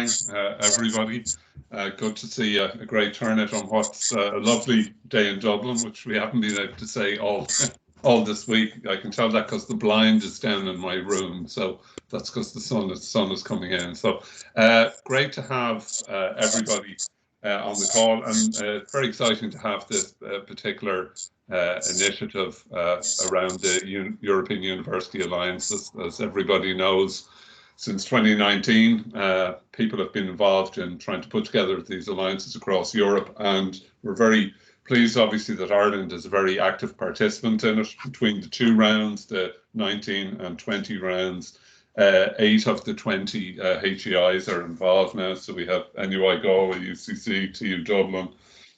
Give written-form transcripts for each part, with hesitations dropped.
morning, everybody. Good to see a great turnout on what's a lovely day in Dublin, which we haven't been able to say all this week. I can tell that because the blind is down in my room, so that's because the sun is coming in. So great to have everybody on the call, and very exciting to have this particular initiative around the European University Alliance. As everybody knows, since 2019, people have been involved in trying to put together these alliances across Europe, and we're very pleased, obviously, that Ireland is a very active participant in it. Between the two rounds, the 19 and 20 rounds, 8 of the 20 HEIs are involved now. So we have NUI Galway, UCC, TU Dublin,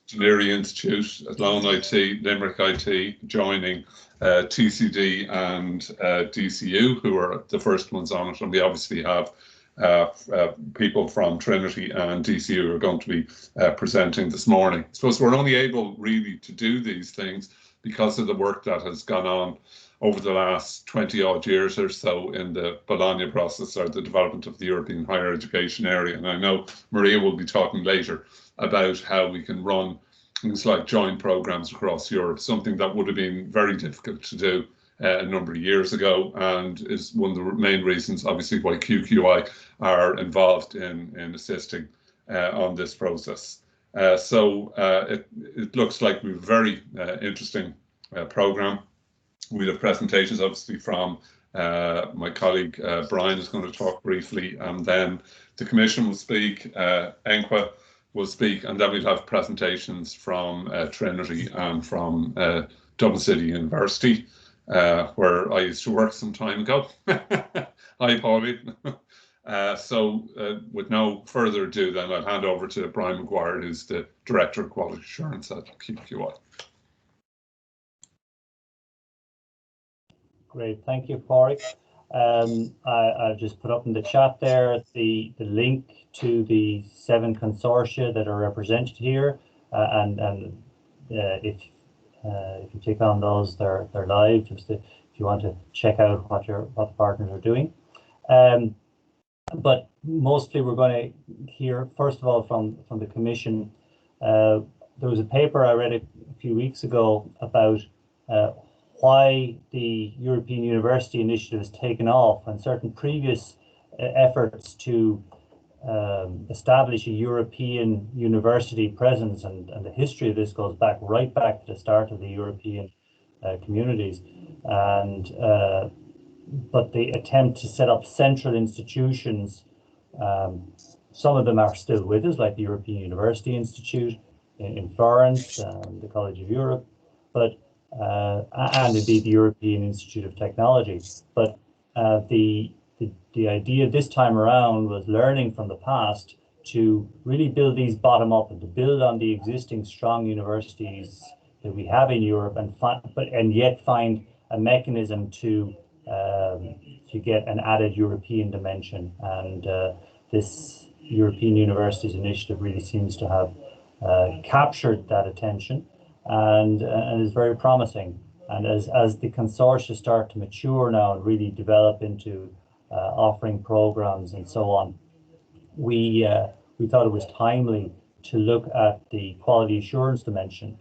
Deliri Institute, Athlone IT, Limerick IT joining TCD and DCU, who are the first ones on it. And we obviously have people from Trinity and DCU who are going to be presenting this morning. I suppose we're only able really to do these things because of the work that has gone on over the last 20 odd years or so in the Bologna process, or the development of the European higher education area. And I know Maria will be talking later about how we can run things like joint programs across Europe, something that would have been very difficult to do a number of years ago, and is one of the main reasons, obviously, why QQI are involved in assisting on this process. So it looks like we have a very interesting program. We'll have presentations, obviously, from my colleague Brian is going to talk briefly, and then the Commission will speak, ENQA will speak, and then we'll have presentations from Trinity and from Dublin City University, where I used to work some time ago. Hi, Pádraig. So with no further ado, then I'll hand over to Bryan Maguire, who's the Director of Quality Assurance at QQI. Great, thank you, Pádraig. I've just put up in the chat there the link to the 7 consortia that are represented here, and if you click on those, they're live. Just if you want to check out what the partners are doing. But mostly we're going to hear first of all from the Commission. There was a paper I read a few weeks ago about why the European University Initiative has taken off, and certain previous efforts to establish a European university presence, and the history of this goes right back to the start of the European communities, and but the attempt to set up central institutions, some of them are still with us, like the European University Institute in Florence, the College of Europe, but and indeed the European Institute of Technology. But the idea this time around was learning from the past to really build these bottom up, and to build on the existing strong universities that we have in Europe, and yet find a mechanism to get an added European dimension. And this European Universities Initiative really seems to have captured that attention, and is very promising. And as the consortia start to mature now and really develop into offering programs and so on, we thought it was timely to look at the quality assurance dimension,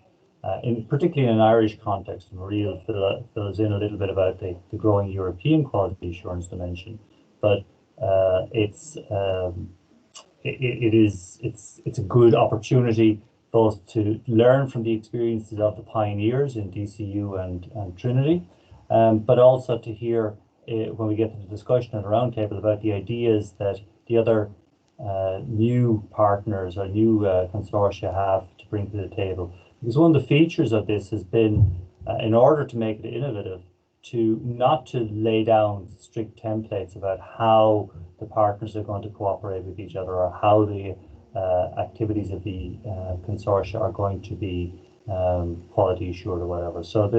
particularly in an Irish context. Maria will fill us in a little bit about the growing European quality assurance dimension, but it's a good opportunity both to learn from the experiences of the pioneers in DCU and Trinity, but also to hear when we get to the discussion at the roundtable about the ideas that the other new partners or new consortia have to bring to the table. Because one of the features of this has been, in order to make it innovative, not to lay down strict templates about how the partners are going to cooperate with each other, or how the activities of the consortia are going to be quality assured or whatever. So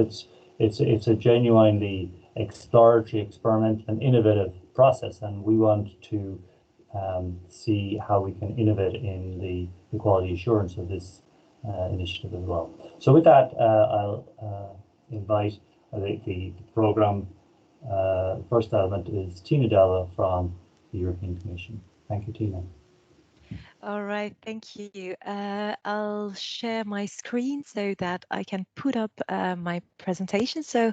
it's a genuinely exploratory, experimental and innovative process, and we want to see how we can innovate in the quality assurance of this initiative as well. So with that, I'll invite the program. First element is Tina Della from the European Commission. Thank you, Tina. All right, thank you. I'll share my screen so that I can put up my presentation. So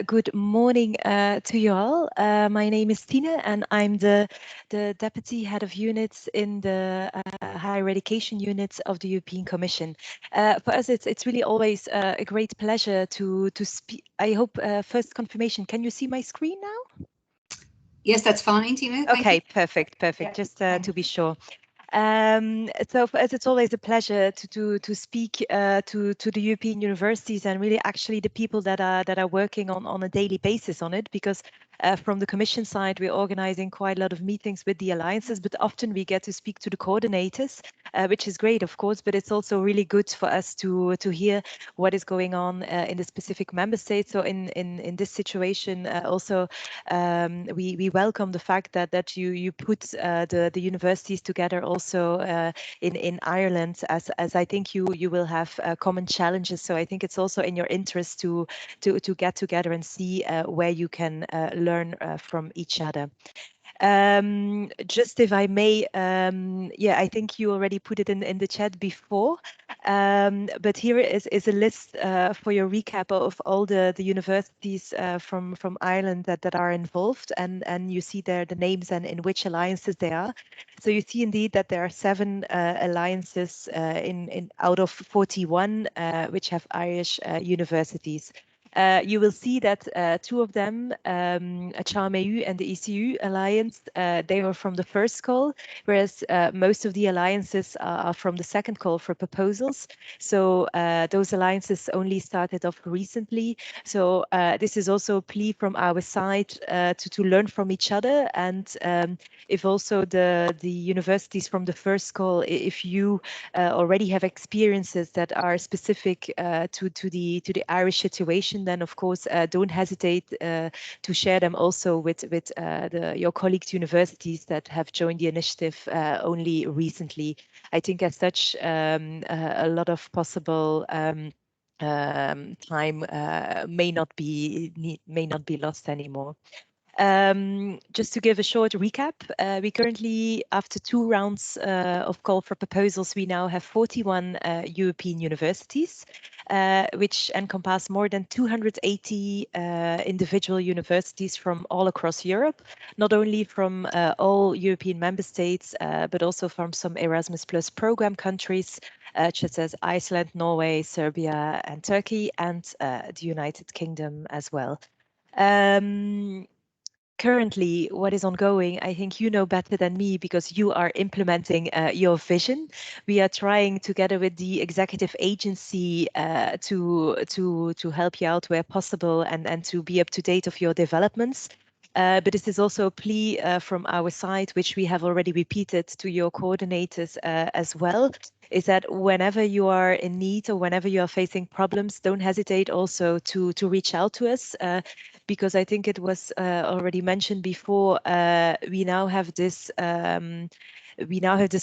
good morning to you all. My name is Tina and I'm the Deputy Head of Units in the Higher Education Unit of the European Commission. For us, it's really always a great pleasure to speak. I hope first confirmation, can you see my screen now? Yes, that's fine, Tina. Thank Okay, you. perfect. Yeah, Just thanks. to be sure. So for us, it's always a pleasure to speak to the European universities and really actually the people that are working on a daily basis on it, because from the Commission side, we're organizing quite a lot of meetings with the alliances, but often we get to speak to the coordinators, which is great, of course, but it's also really good for us to hear what is going on in the specific member states. So in this situation, also we welcome the fact that you put the universities together also in Ireland, as I think you will have common challenges. So I think it's also in your interest to get together and see where you can learn from each other. Just if I may, yeah, I think you already put it in the chat before, but here is a list for your recap of all the universities from Ireland that are involved, and you see there the names and in which alliances they are. So you see indeed that there are 7 alliances in out of 41 which have Irish universities. You will see that 2 of them, Mcguire and the Eciu alliance, they were from the first call, whereas most of the alliances are from the second call for proposals. So those alliances only started off recently. So this is also a plea from our side to learn from each other, and if also the universities from the first call, if you already have experiences that are specific to the Irish situation, then of course don't hesitate to share them also with your colleagues universities that have joined the initiative only recently. I think as such a lot of possible time may not be lost anymore. Just to give a short recap, we currently, after 2 rounds of call for proposals, we now have 41 European universities, which encompass more than 280 individual universities from all across Europe, not only from all European member states, but also from some Erasmus Plus program countries, such as Iceland, Norway, Serbia, and Turkey, and the United Kingdom as well. Currently, what is ongoing, I think you know better than me because you are implementing your vision. We are trying together with the executive agency to help you out where possible and to be up to date of your developments. But this is also a plea from our side, which we have already repeated to your coordinators as well, is that whenever you are in need or whenever you are facing problems, don't hesitate also to reach out to us, because I think it was already mentioned before, we now have this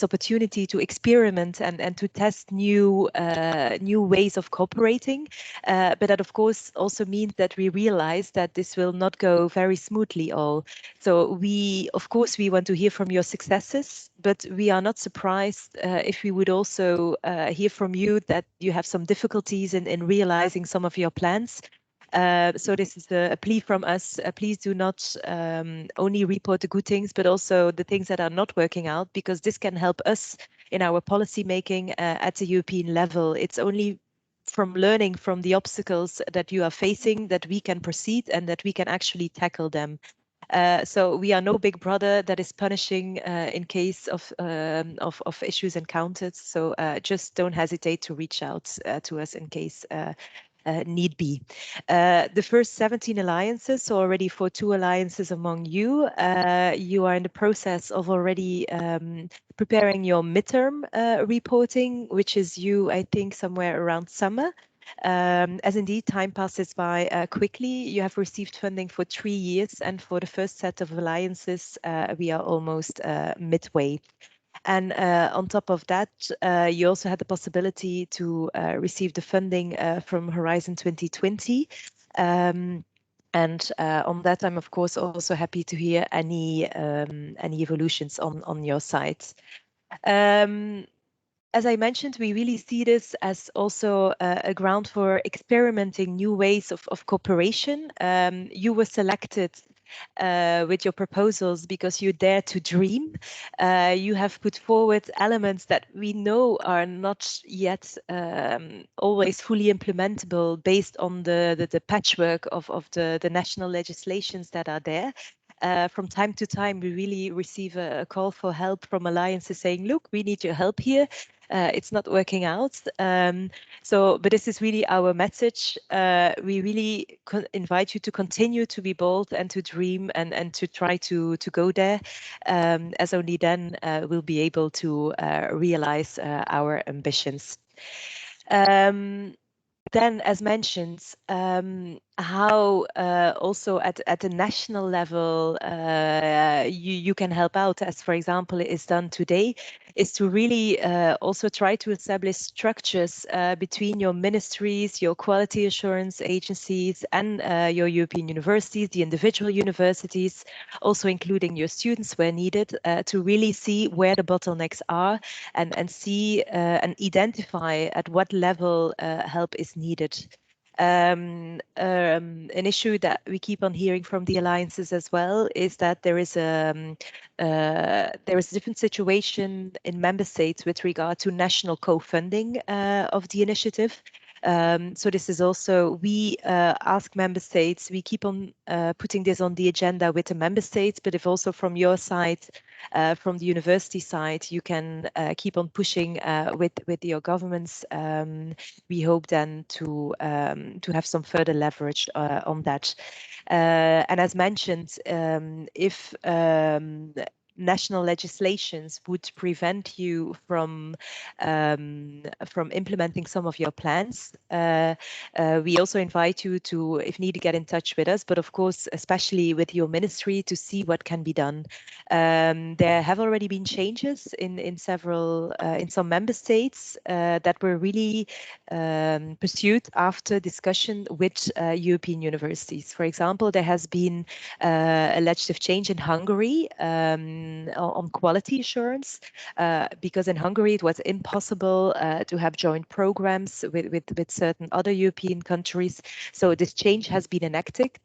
opportunity to experiment and to test new ways of cooperating, but that of course also means that we realize that this will not go very smoothly all. So we want to hear from your successes, but we are not surprised if we would also hear from you that you have some difficulties in realizing some of your plans. So this is a plea from us. Please do not only report the good things, but also the things that are not working out, because this can help us in our policy making at the European level. It's only from learning from the obstacles that you are facing that we can proceed and that we can actually tackle them. So we are no big brother that is punishing in case of issues encountered. So just don't hesitate to reach out to us in case need be. The first 17 alliances, so already for 2 alliances among you, you are in the process of already preparing your midterm reporting, which is due, I think, somewhere around summer. As indeed time passes by quickly, you have received funding for 3 years, and for the first set of alliances, we are almost midway. And on top of that, you also had the possibility to receive the funding from Horizon 2020. And on that, I'm of course also happy to hear any evolutions on your side. As I mentioned, we really see this as also a ground for experimenting new ways of cooperation. You were selected with your proposals because you dare to dream. You have put forward elements that we know are not yet always fully implementable based on the patchwork of the national legislations that are there. From time to time, we really receive a call for help from alliances saying, look, we need your help here. It's not working out. But this is really our message. We really invite you to continue to be bold and to dream and to try to go there, as only then we'll be able to realize our ambitions. Then, as mentioned, how also at the national level you can help out, as for example is done today, is to really also try to establish structures between your ministries, your quality assurance agencies, and your European universities, the individual universities, also including your students where needed, to really see where the bottlenecks are and see and identify at what level help is needed. An issue that we keep on hearing from the alliances as well is that there is a different situation in member states with regard to national co-funding of the initiative. So this is also, we ask member states, we keep on putting this on the agenda with the member states, but if also from your side, from the university side, you can keep on pushing with your governments. We hope then to have some further leverage on that. And as mentioned, if national legislations would prevent you from implementing some of your plans, we also invite you to, if need, get in touch with us, but of course, especially with your ministry, to see what can be done. There have already been changes in some member states that were really pursued after discussion with European universities. For example, there has been a legislative change in Hungary on quality assurance, because in Hungary it was impossible to have joint programs with certain other European countries. So this change has been enacted.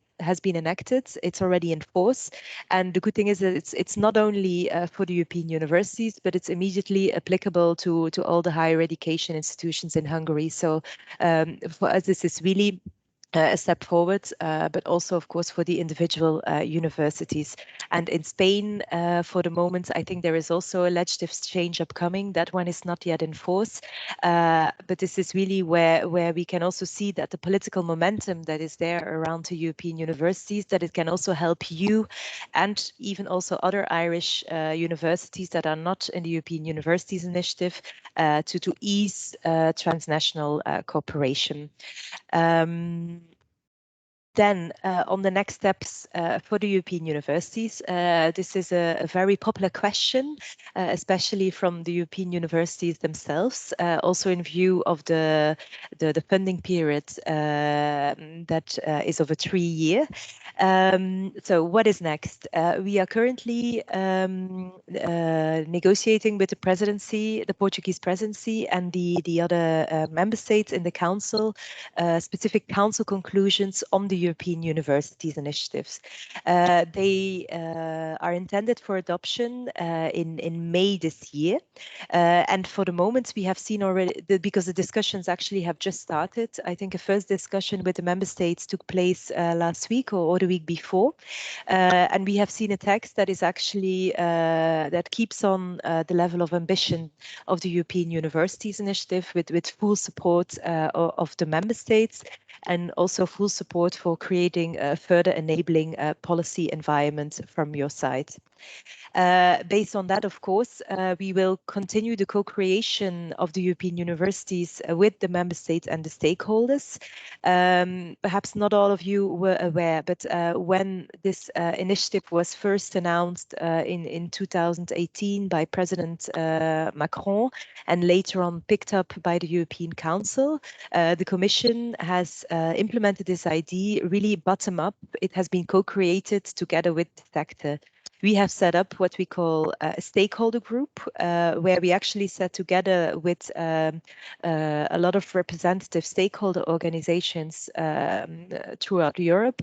It's already in force, and the good thing is that it's not only for the European universities, but it's immediately applicable to all the higher education institutions in Hungary. So for us, this is really a step forward, but also, of course, for the individual universities. And in Spain, for the moment, I think there is also a legislative change upcoming. That one is not yet in force, but this is really where we can also see that the political momentum that is there around the European universities, that it can also help you and even also other Irish universities that are not in the European Universities Initiative to ease transnational cooperation. Then on the next steps for the European universities, this is a very popular question, especially from the European universities themselves, also in view of the funding period that is of a 3-year. So what is next? We are currently negotiating with the presidency, the Portuguese presidency, and the other member states in the council, specific council conclusions on the European Universities Initiatives. They are intended for adoption in May this year. And for the moment, we have seen already, because the discussions actually have just started. I think a first discussion with the member states took place last week or the week before. And we have seen a text that is actually, that keeps on the level of ambition of the European Universities Initiative with full support of the member states, and also full support for creating a further enabling policy environment from your side. Based on that, of course, we will continue the co-creation of the European universities with the member states and the stakeholders. Perhaps not all of you were aware, but when this initiative was first announced in 2018 by President Macron, and later on picked up by the European Council, the Commission has implemented this idea really bottom up. It has been co-created together with the sector. we have set up what we call a stakeholder group, where we actually sat together with a lot of representative stakeholder organizations throughout Europe.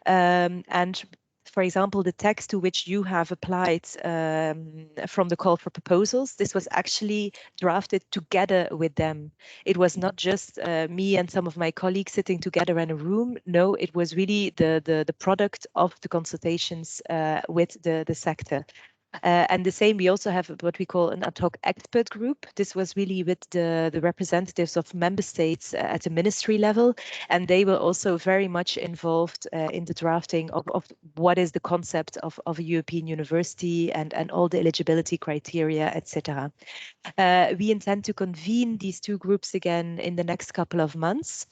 And for example, the text to which you have applied from the call for proposals, this was actually drafted together with them. It was not just me and some of my colleagues sitting together in a room. No, it was really the product of the consultations with the sector. And the same, we also have what we call an ad hoc expert group. This was really with the representatives of member states at the ministry level, and they were also very much involved in the drafting of what is the concept of a European university and all the eligibility criteria, etc. We intend to convene these two groups again in the next couple of months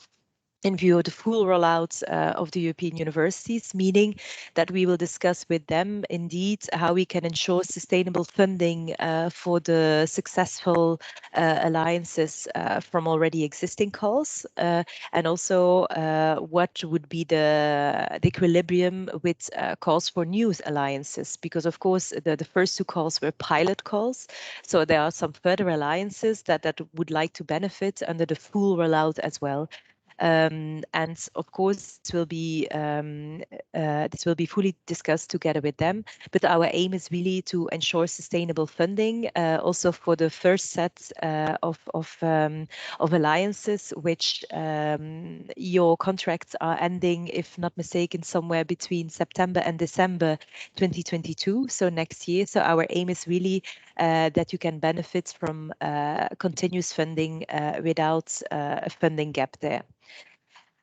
in view of the full rollout of the European universities, meaning that we will discuss with them indeed how we can ensure sustainable funding for the successful alliances from already existing calls, and also what would be the equilibrium with calls for new alliances, because of course the first two calls were pilot calls, so there are some further alliances that would like to benefit under the full rollout as well. And of course, this will be fully discussed together with them. But our aim is really to ensure sustainable funding, also for the first set of alliances, which your contracts are ending, if not mistaken, somewhere between September and December 2022, so next year. So our aim is really that you can benefit from continuous funding without a funding gap there.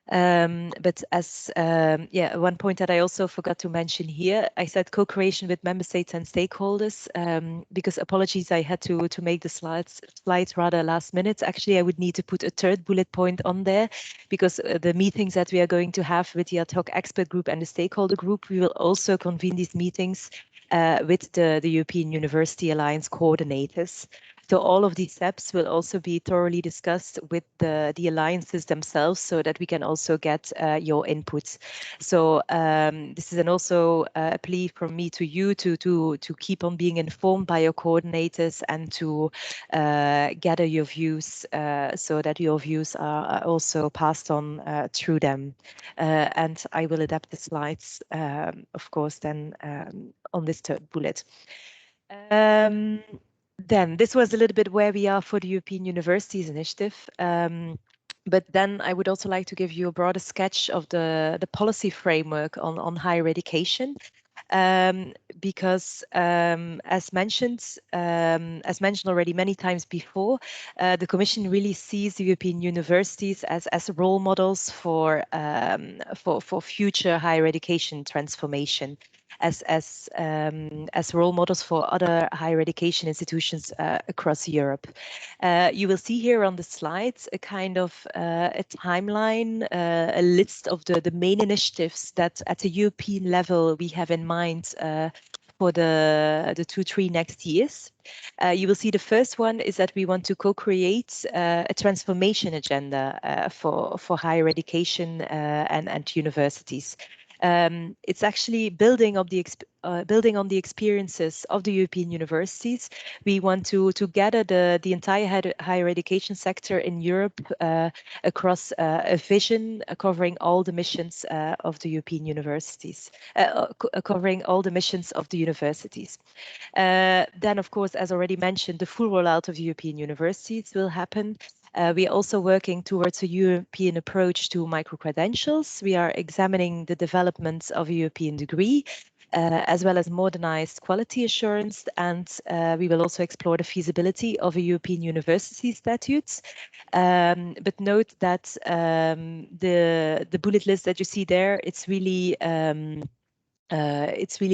But as one point that I also forgot to mention here, I said co-creation with member states and stakeholders, because apologies, I had to make the slides rather last minute. Actually, I would need to put a third bullet point on there, because the meetings that we are going to have with the ad hoc expert group and the stakeholder group, we will also convene these meetings with the European University Alliance coordinators. So all of these steps will also be thoroughly discussed with the alliances themselves, so that we can also get your inputs. So this is also a plea from me to you to keep on being informed by your coordinators and to gather your views, so that your views are also passed on through them. And I will adapt the slides, of course, then on this third bullet. Then this was a little bit where we are for the European Universities Initiative. But then I would also like to give you a broader sketch of the policy framework on higher education. Because as mentioned already many times before, the Commission really sees the European universities as role models for future higher education transformation, as role models for other higher education institutions across Europe. You will see here on the slides a kind of a timeline, a list of the main initiatives that at the European level we have in mind for the 2-3 next years. You will see the first one is that we want to co-create a transformation agenda for higher education and universities. It's actually building on the experiences of the European universities. We want to gather the entire higher education sector in Europe across a vision covering all the missions of the European universities, covering all the missions of the universities. Then, of course, as already mentioned, the full rollout of European universities will happen. We are also working towards a European approach to micro-credentials. We are examining the developments of a European degree, as well as modernized quality assurance, and we will also explore the feasibility of a European university statute. But note that the bullet list that you see there, it's really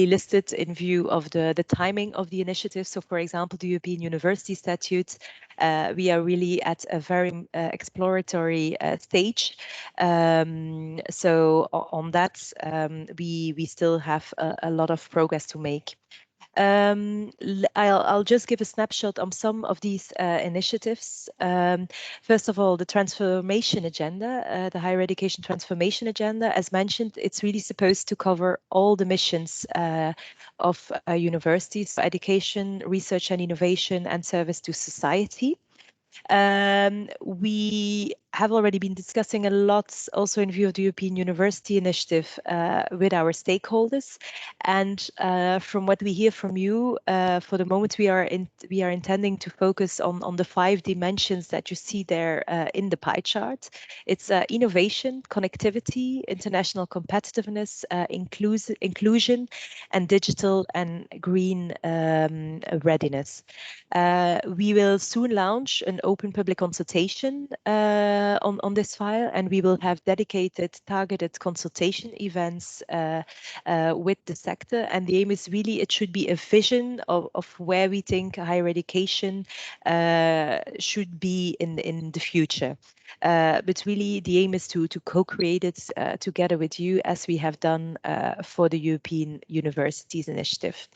listed in view of the timing of the initiative. So, for example, the European University Statute, we are really at a very exploratory stage. So on that, we still have a lot of progress to make. I'll just give a snapshot on some of these initiatives. First of all, the transformation agenda, the higher education transformation agenda, as mentioned, it's really supposed to cover all the missions of universities, education, research and innovation, and service to society. We have already been discussing a lot, also in view of the European University Initiative, with our stakeholders. And from what we hear from you, for the moment, we are intending to focus on the 5 dimensions that you see there in the pie chart. It's innovation, connectivity, international competitiveness, inclusion, and digital and green readiness. We will soon launch an open public consultation on this file, and we will have dedicated targeted consultation events with the sector. And the aim is really, it should be a vision of where we think higher education should be in the future. But really, the aim is to co-create it together with you, as we have done for the European Universities Initiative.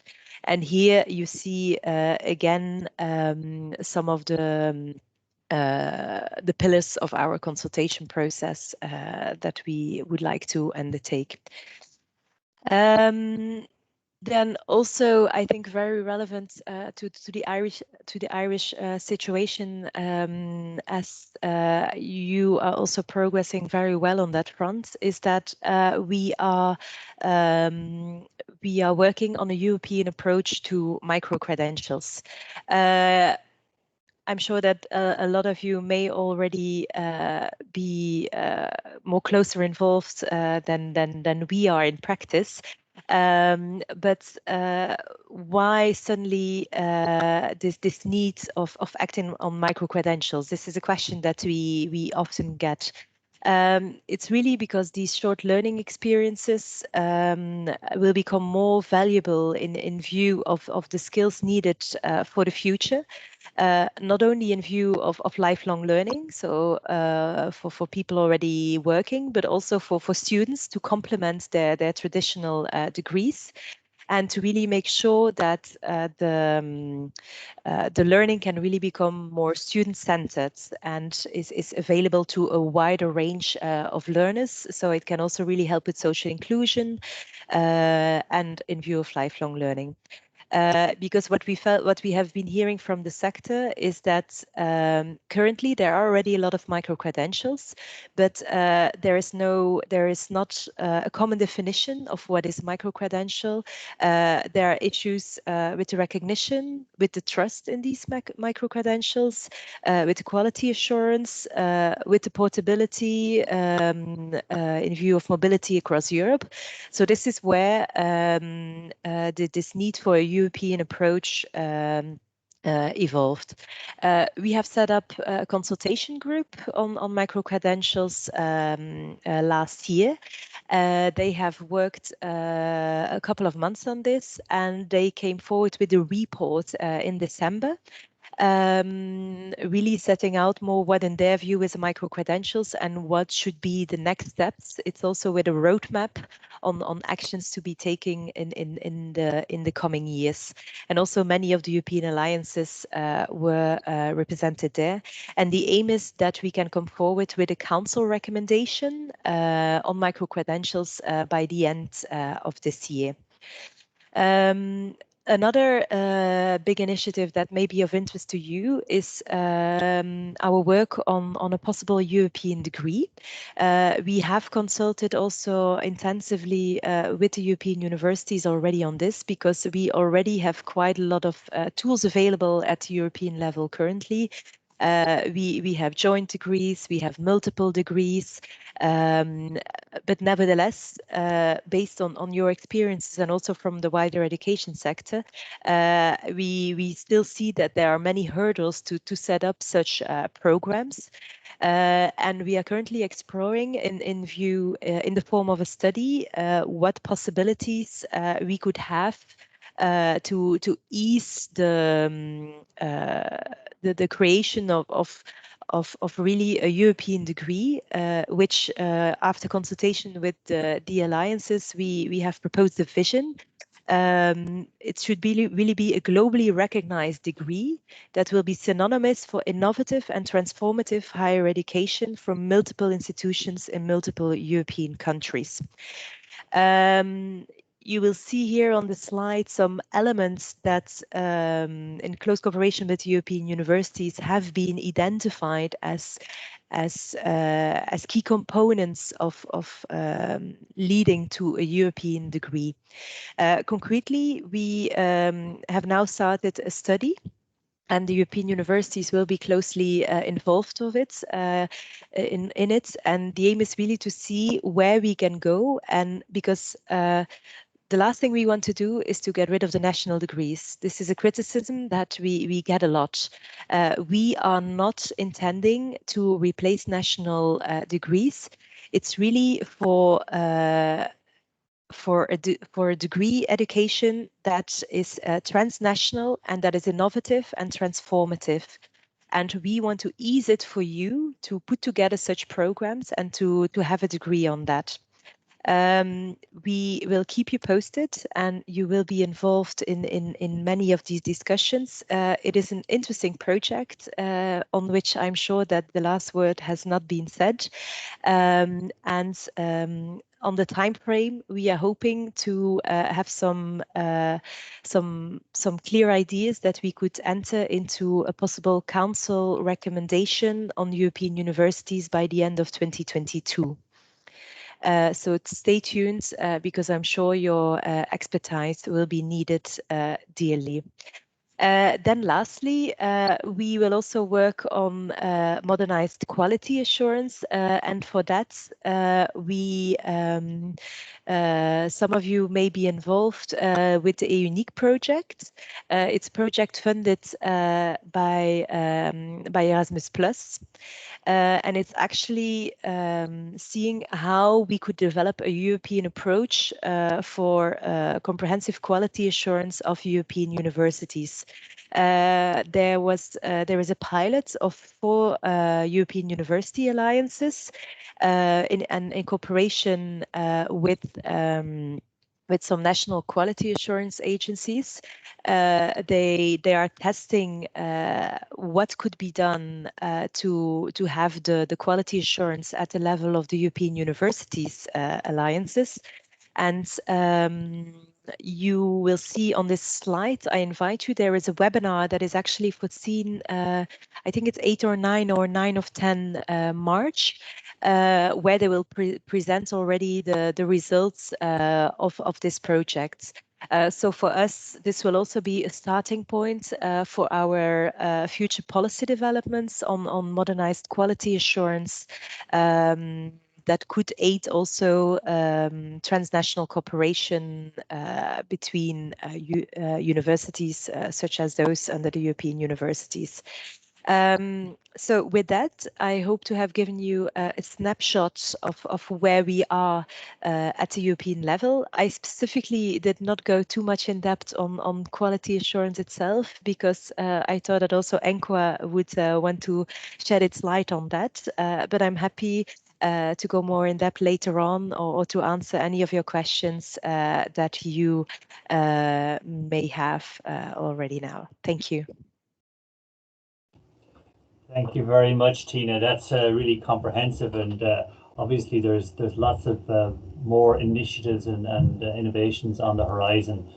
And here you see again some of the pillars of our consultation process that we would like to undertake. Then also, I think very relevant to the Irish situation, as you are also progressing very well on that front, is that we are working on a European approach to micro-credentials. I'm sure that a lot of you may already be more closer involved than we are in practice. But why suddenly this need of acting on micro-credentials? This is a question that we often get. It's really because these short learning experiences will become more valuable in view of the skills needed for the future. Not only in view of lifelong learning, so for people already working, but also for students to complement their traditional degrees, and to really make sure that the learning can really become more student-centered and is available to a wider range of learners. So it can also really help with social inclusion and in view of lifelong learning. Because what we have been hearing from the sector is that currently there are already a lot of micro-credentials, but there is not a common definition of what is micro-credential. There are issues with the recognition, with the trust in these micro-credentials, with the quality assurance, with the portability in view of mobility across Europe. So this is where this need for a European approach evolved. We have set up a consultation group on micro-credentials last year. They have worked a couple of months on this, and they came forward with a report in December. Really setting out more what in their view is micro-credentials and what should be the next steps. It's also with a roadmap on actions to be taken in the coming years. And also many of the European alliances were represented there. And the aim is that we can come forward with a council recommendation on micro-credentials by the end of this year. Another big initiative that may be of interest to you is our work on a possible European degree. We have consulted also intensively with the European universities already on this, because we already have quite a lot of tools available at the European level currently. We have joint degrees, we have multiple degrees, but nevertheless, based on your experiences and also from the wider education sector, we still see that there are many hurdles to set up such programs. And we are currently exploring in the form of a study what possibilities we could have to ease the creation of really a European degree, which after consultation with the alliances, we have proposed a vision It should really be a globally recognized degree that will be synonymous for innovative and transformative higher education from multiple institutions in multiple European countries. You will see here on the slide some elements that, in close cooperation with European universities, have been identified as key components of leading to a European degree. Concretely, we have now started a study, and the European universities will be closely involved in it. And the aim is really to see where we can go, and because the last thing we want to do is to get rid of the national degrees. This is a criticism that we get a lot. We are not intending to replace national degrees. It's really for a degree education that is transnational and that is innovative and transformative. And we want to ease it for you to put together such programs and to have a degree on that. We will keep you posted, and you will be involved in many of these discussions. It is an interesting project on which I'm sure that the last word has not been said. On the time frame, we are hoping to have some clear ideas that we could enter into a possible council recommendation on European universities by the end of 2022. So stay tuned because I'm sure your expertise will be needed dearly. Then lastly, we will also work on modernized quality assurance. And for that, some of you may be involved with the Unique project. It's a project funded by Erasmus+. And it's actually seeing how we could develop a European approach for comprehensive quality assurance of European universities. There is a pilot of 4 European university alliances in cooperation with some national quality assurance agencies. They are testing what could be done to have the quality assurance at the level of the European universities alliances. And you will see on this slide, I invite you, there is a webinar that is actually foreseen, I think it's 8 or 9 or 9 of 10 March, where they will present already the results of this project. So for us, this will also be a starting point for our future policy developments on modernized quality assurance that could aid also transnational cooperation between universities such as those under the European universities. So with that, I hope to have given you a snapshot of where we are at the European level. I specifically did not go too much in depth on quality assurance itself, because I thought that also ENQA would want to shed its light on that. But I'm happy to go more in depth later on, or to answer any of your questions that you may have already now. Thank you. Thank you very much, Tina. That's really comprehensive, and obviously there's lots of more initiatives and innovations on the horizon.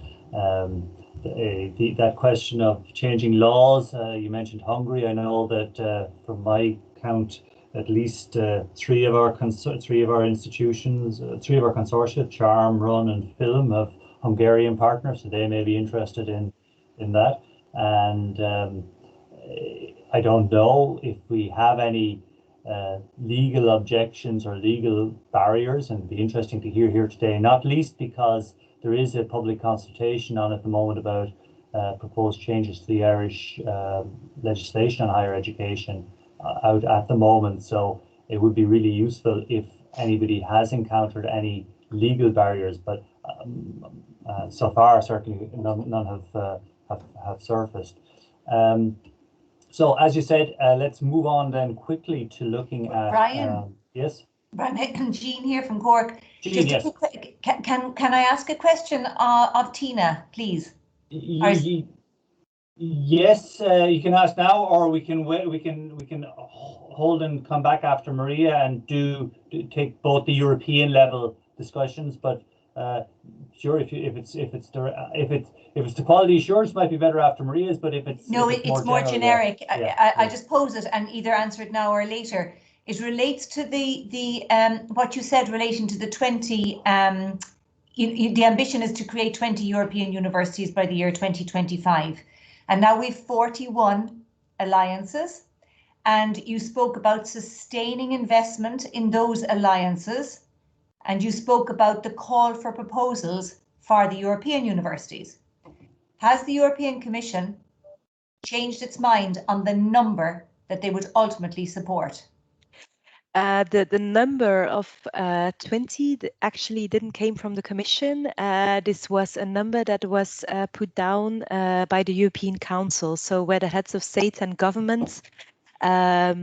That question of changing laws, you mentioned Hungary. I know that from my count, at least 3 of our institutions, 3 of our consortia, Charm, Run and Film, have Hungarian partners, so they may be interested in that. And I don't know if we have any legal objections or legal barriers, and it'd be interesting to hear here today, not least because there is a public consultation on at the moment about proposed changes to the Irish legislation on higher education out at the moment. So it would be really useful if anybody has encountered any legal barriers, but so far certainly none have surfaced. So as you said, let's move on then quickly to looking at Brian? yes. Jean here from Cork. Jean, Just yes. can I ask a question of Tina, please? Yes, you can ask now, or we can wait. We can hold and come back after Maria and take both the European level discussions. But sure, if it's the quality assurance, might be better after Maria's. But if it's more generic. Yeah. I just pose it and either answer it now or later. It relates to the what you said relating to the 20. The ambition is to create 20 European universities by the year 2025. And now we've 41 alliances, and you spoke about sustaining investment in those alliances, and you spoke about the call for proposals for the European universities. Has the European Commission changed its mind on the number that they would ultimately support? The number of 20 actually didn't came from the Commission. This was a number that was put down by the European Council. So where the heads of state and governments have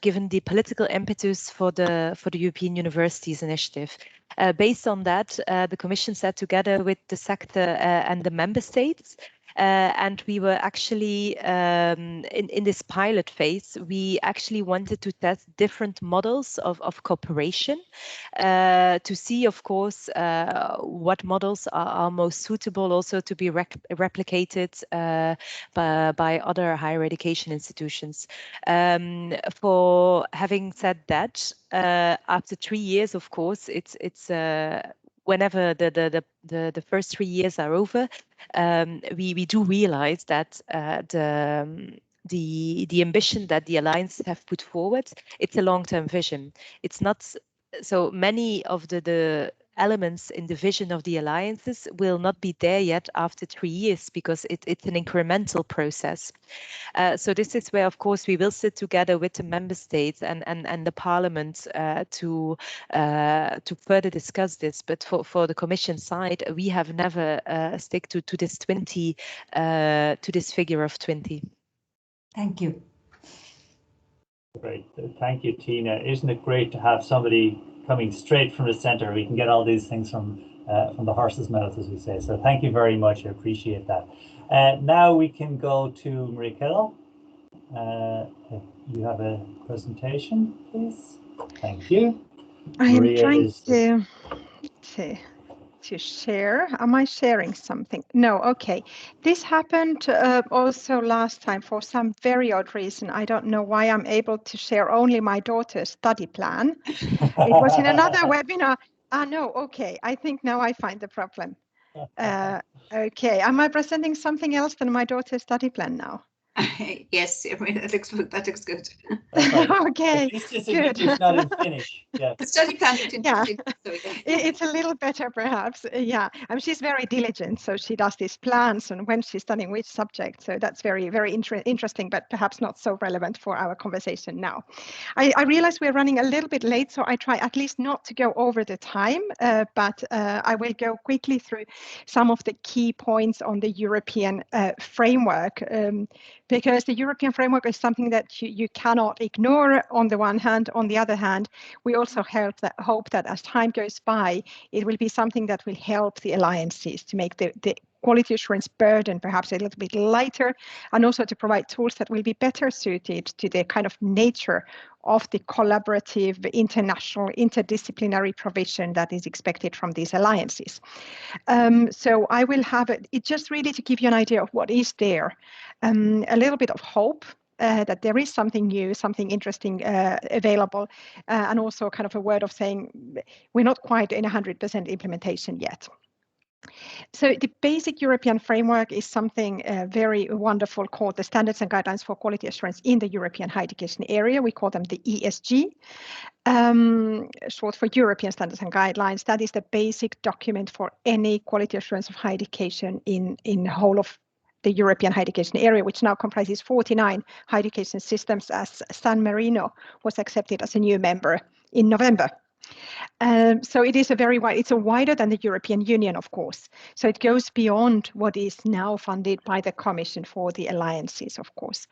given the political impetus for the European Universities Initiative. Based on that, the Commission sat together with the sector and the member states. And we were actually in this pilot phase, we actually wanted to test different models of cooperation to see, of course, what models are most suitable also to be replicated by other higher education institutions. For having said that, after 3 years, of course, it's whenever the first 3 years are over, we do realize that the ambition that the Alliance have put forward, it's a long-term vision. It's not so many of the elements in the vision of the alliances will not be there yet after 3 years because it's an incremental process. So this is where, of course, we will sit together with the member states and the parliament to further discuss this. But for the Commission side, we have never stick to this 20 to this figure of 20. Thank you. Great, thank you, Tina. Isn't it great to have somebody coming straight from the centre? We can get all these things from the horse's mouth, as we say. So thank you very much. I appreciate that. Now we can go to Maria Kello. If you have a presentation, please. Thank you. I am trying to share. Am I sharing something? No, okay. This happened also last time for some very odd reason. I don't know why I'm able to share only my daughter's study plan. It was in another webinar. No, okay. I think now I find the problem. Okay, am I presenting something else than my daughter's study plan now? Yes, that looks good. Okay, good. It's not in Finnish. Yeah. The study plan is in Finnish. It's a little better, perhaps. Yeah, she's very diligent, so she does these plans and when she's studying which subject. So that's very, very interesting, but perhaps not so relevant for our conversation now. I realize we're running a little bit late, so I try at least not to go over the time, but I will go quickly through some of the key points on the European framework. Because the European framework is something that you cannot ignore on the one hand. On the other hand, we also hope that as time goes by, it will be something that will help the alliances to make the quality assurance burden perhaps a little bit lighter, and also to provide tools that will be better suited to the kind of nature of the collaborative, international, interdisciplinary provision that is expected from these alliances. So I will have it just really to give you an idea of what is there, a little bit of hope that there is something new, something interesting available, and also kind of a word of saying we're not quite in 100% implementation yet. So the basic European framework is something very wonderful called the Standards and Guidelines for Quality Assurance in the European Higher Education Area. We call them the ESG, short for European Standards and Guidelines. That is the basic document for any quality assurance of higher education in the whole of the European Higher Education Area, which now comprises 49 higher education systems, as San Marino was accepted as a new member in November. So it is a very wide, it's a wider than the European Union, of course. So it goes beyond what is now funded by the Commission for the alliances, of course.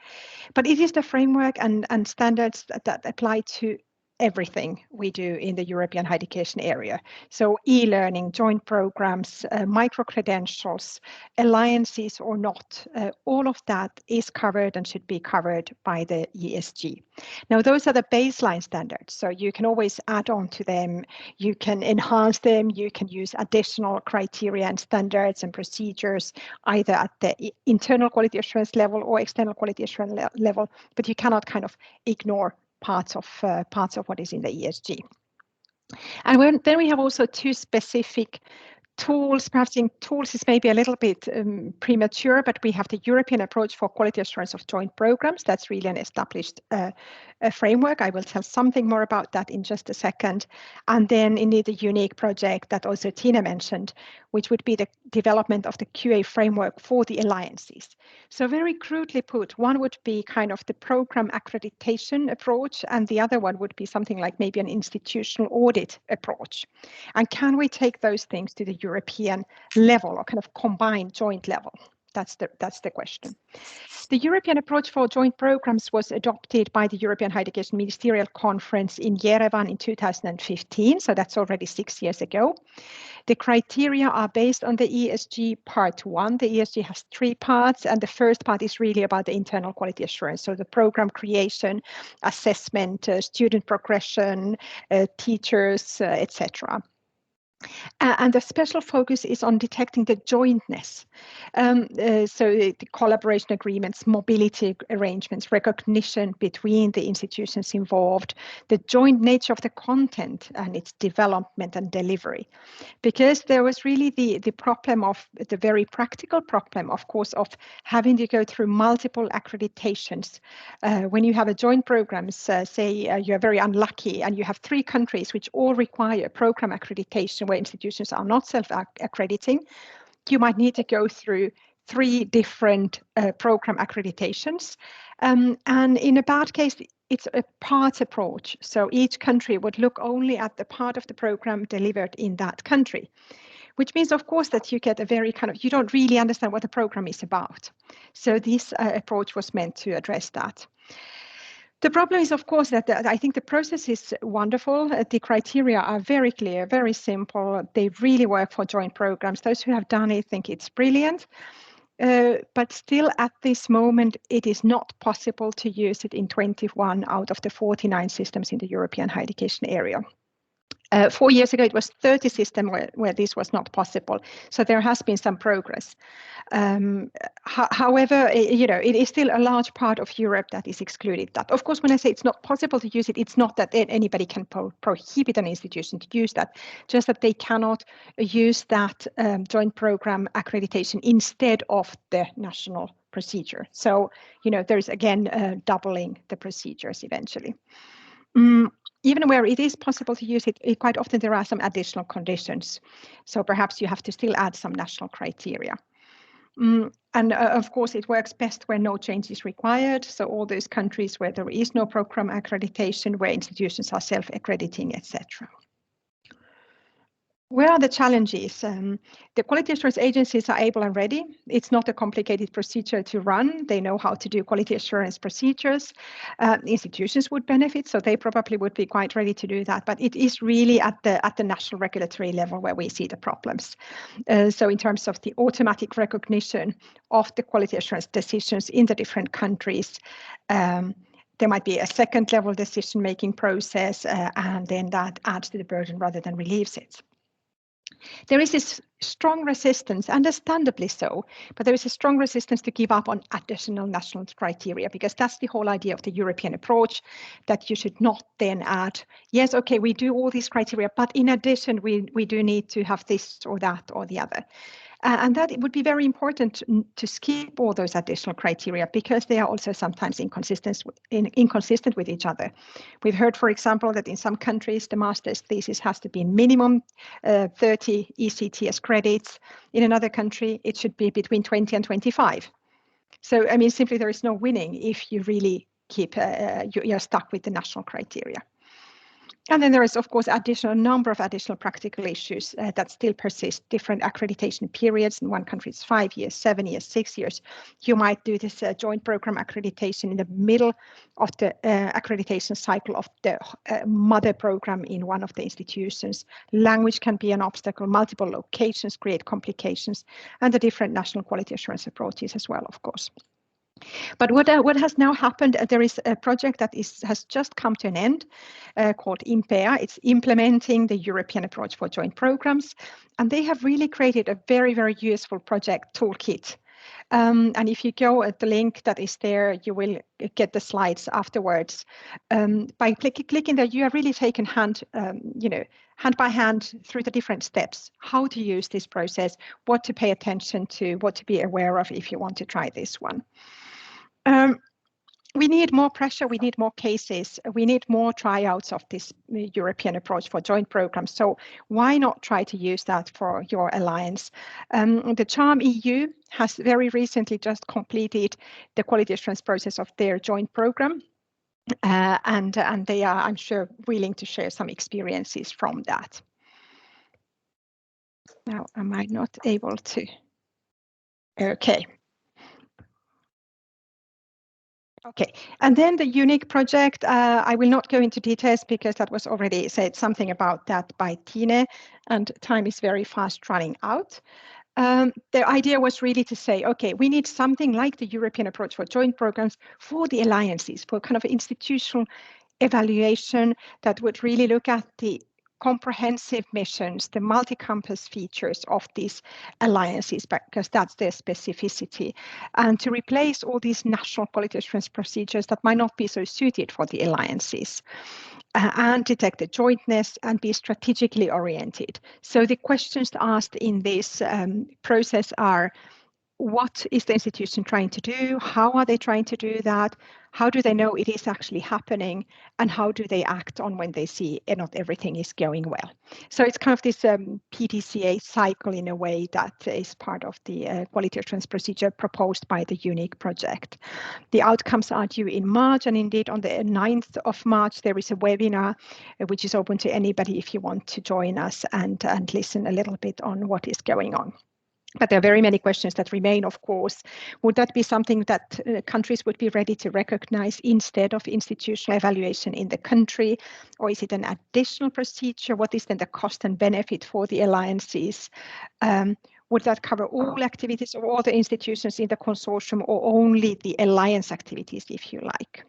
But it is the framework and standards that apply to everything we do in the European higher education area. So e-learning, joint programs, micro-credentials, alliances or not, all of that is covered and should be covered by the ESG. Now, those are the baseline standards, so you can always add on to them, you can enhance them, you can use additional criteria and standards and procedures, either at the internal quality assurance level or external quality assurance level, but you cannot kind of ignore parts of what is in the ESG. And then we have also two specific tools. Perhaps in tools is maybe a little bit premature, but we have the European approach for quality assurance of joint programs. That's really an established framework. I will tell something more about that in just a second. And then indeed the unique project that also Tina mentioned, which would be the development of the QA framework for the alliances. So very crudely put, one would be kind of the program accreditation approach, and the other one would be something like maybe an institutional audit approach. And can we take those things to the European level or kind of combined joint level? That's the question. The European approach for joint programs was adopted by the European Higher Education Ministerial Conference in Yerevan in 2015, so that's already 6 years ago. The criteria are based on the ESG part 1. The ESG has 3 parts, and the first part is really about the internal quality assurance, so the program creation, assessment, student progression, teachers, etc. And the special focus is on detecting the jointness. So the collaboration agreements, mobility arrangements, recognition between the institutions involved, the joint nature of the content and its development and delivery. Because there was really the problem of the very practical problem, of course, of having to go through multiple accreditations. When you have a joint program, say you're very unlucky and you have 3 countries which all require program accreditation where institutions are not self-accrediting, you might need to go through 3 different program accreditations. And in a bad case, it's a part approach. So each country would look only at the part of the program delivered in that country, which means, of course, that you get a very kind of, you don't really understand what the program is about. So this approach was meant to address that. The problem is, of course, that I think the process is wonderful. The criteria are very clear, very simple. They really work for joint programs. Those who have done it think it's brilliant. But still, at this moment, it is not possible to use it in 21 out of the 49 systems in the European higher education area. 4 years ago, it was 30 systems where this was not possible. So there has been some progress. However, it is still a large part of Europe that is excluded. That, of course, when I say it's not possible to use it, it's not that anybody can prohibit an institution to use that, just that they cannot use that joint program accreditation instead of the national procedure. So, there's again doubling the procedures eventually. Even where it is possible to use it, quite often there are some additional conditions. So perhaps you have to still add some national criteria. And of course, it works best where no change is required. So all those countries where there is no program accreditation, where institutions are self-accrediting, etc. Where are the challenges? The quality assurance agencies are able and ready. It's not a complicated procedure to run. They know how to do quality assurance procedures. Institutions would benefit, so they probably would be quite ready to do that. But it is really at the national regulatory level where we see the problems. So in terms of the automatic recognition of the quality assurance decisions in the different countries, there might be a second level decision-making process, and then that adds to the burden rather than relieves it. There is this strong resistance, understandably so, but there is a strong resistance to give up on additional national criteria, because that's the whole idea of the European approach, that you should not then add, yes, okay, we do all these criteria, but in addition, we do need to have this or that or the other. And that it would be very important to skip all those additional criteria, because they are also sometimes inconsistent with each other. We've heard, for example, that in some countries, the master's thesis has to be minimum 30 ECTS credits. In another country, it should be between 20 and 25. So, I mean, simply there is no winning if you really keep, you're stuck with the national criteria. And then there is, of course, a number of additional practical issues that still persist. Different accreditation periods. In one country, it's 5 years, 7 years, 6 years. You might do this joint program accreditation in the middle of the accreditation cycle of the mother program in one of the institutions. Language can be an obstacle. Multiple locations create complications, and the different national quality assurance approaches as well, of course. But what has now happened, there is a project that has just come to an end called IMPEA. It's implementing the European approach for joint programs. And they have really created a very, very useful project toolkit. And if you go at the link that is there, you will get the slides afterwards. By clicking there, you are really taken hand by hand through the different steps, how to use this process, what to pay attention to, what to be aware of if you want to try this one. We need more pressure, we need more cases, we need more tryouts of this European approach for joint programs. So why not try to use that for your alliance? The Charm EU has very recently just completed the quality assurance process of their joint program. And they are, I'm sure, willing to share some experiences from that. Now, am I not able to? Okay. Okay, and then the UNIC project, I will not go into details because that was already said something about that by Tine, and time is very fast running out. The idea was really to say, okay, we need something like the European approach for joint programs for the alliances, for kind of institutional evaluation that would really look at the comprehensive missions, the multi-campus features of these alliances, because that's their specificity, and to replace all these national quality assurance procedures that might not be so suited for the alliances, and detect the jointness and be strategically oriented. So the questions asked in this process are, what is the institution trying to do? How are they trying to do that? How do they know it is actually happening? And how do they act on when they see not everything is going well? So it's kind of this PDCA cycle in a way that is part of the quality assurance procedure proposed by the UNIC project. The outcomes are due in March, and indeed on the 9th of March, there is a webinar which is open to anybody if you want to join us and listen a little bit on what is going on. But there are very many questions that remain, of course. Would that be something that countries would be ready to recognize instead of institutional evaluation in the country? Or is it an additional procedure? What is then the cost and benefit for the alliances? Would that cover all activities of all the institutions in the consortium or only the alliance activities, if you like?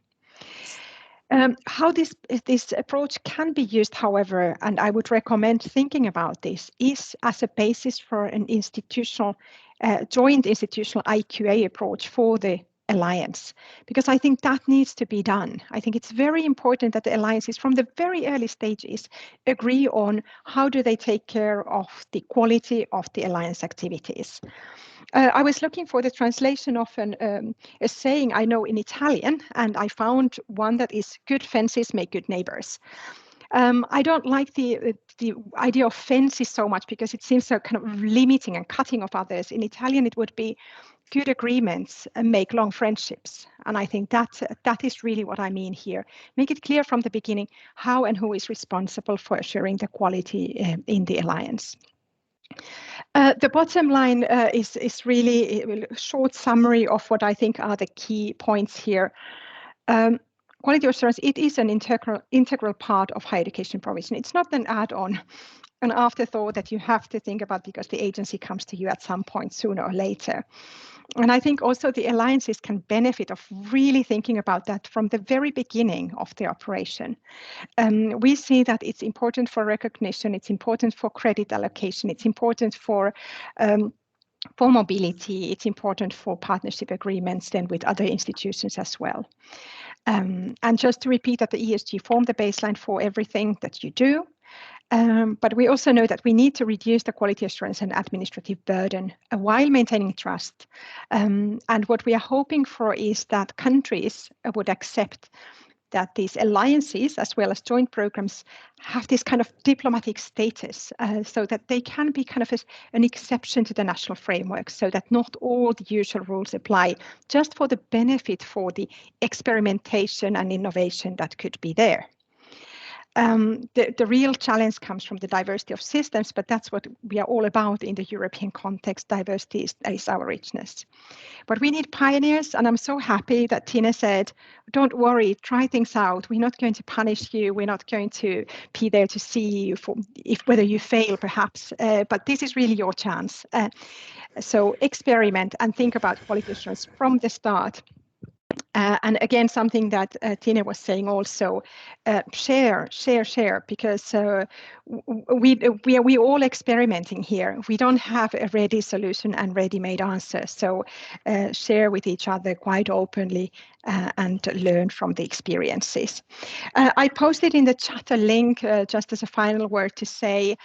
How this approach can be used, however, and I would recommend thinking about this, is as a basis for an institutional, joint institutional IQA approach for the alliance, because I think that needs to be done. I think it's very important that the alliances from the very early stages agree on how do they take care of the quality of the alliance activities. I was looking for the translation of a saying I know in Italian, and I found one that is good fences make good neighbors. I don't like the idea of fences so much because it seems so kind of limiting and cutting off others. In Italian, it would be good agreements and make long friendships. And I think that is really what I mean here. Make it clear from the beginning how and who is responsible for assuring the quality in the alliance. The bottom line is really a short summary of what I think are the key points here. Quality assurance, it is an integral part of higher education provision. It's not an add-on, an afterthought that you have to think about because the agency comes to you at some point sooner or later. And I think also the alliances can benefit of really thinking about that from the very beginning of the operation. We see that it's important for recognition, it's important for credit allocation, it's important for mobility, it's important for partnership agreements then with other institutions as well. And just to repeat that the ESG form the baseline for everything that you do. But we also know that we need to reduce the quality assurance and administrative burden while maintaining trust. And what we are hoping for is that countries would accept that these alliances, as well as joint programs, have this kind of diplomatic status so that they can be kind of an exception to the national framework, so that not all the usual rules apply, just for the benefit for the experimentation and innovation that could be there. the real challenge comes from the diversity of systems, but that's what we are all about in the European context. Diversity is our richness. But we need pioneers, and I'm so happy that Tina said, don't worry, try things out. We're not going to punish you. We're not going to be there to see you for whether you fail, perhaps. But this is really your chance. So experiment and think about quality assurance from the start. And again, something that Tina was saying also, share, because we all experimenting here. We don't have a ready solution and ready-made answer. So share with each other quite openly and learn from the experiences. I posted in the chat a link just as a final word to say,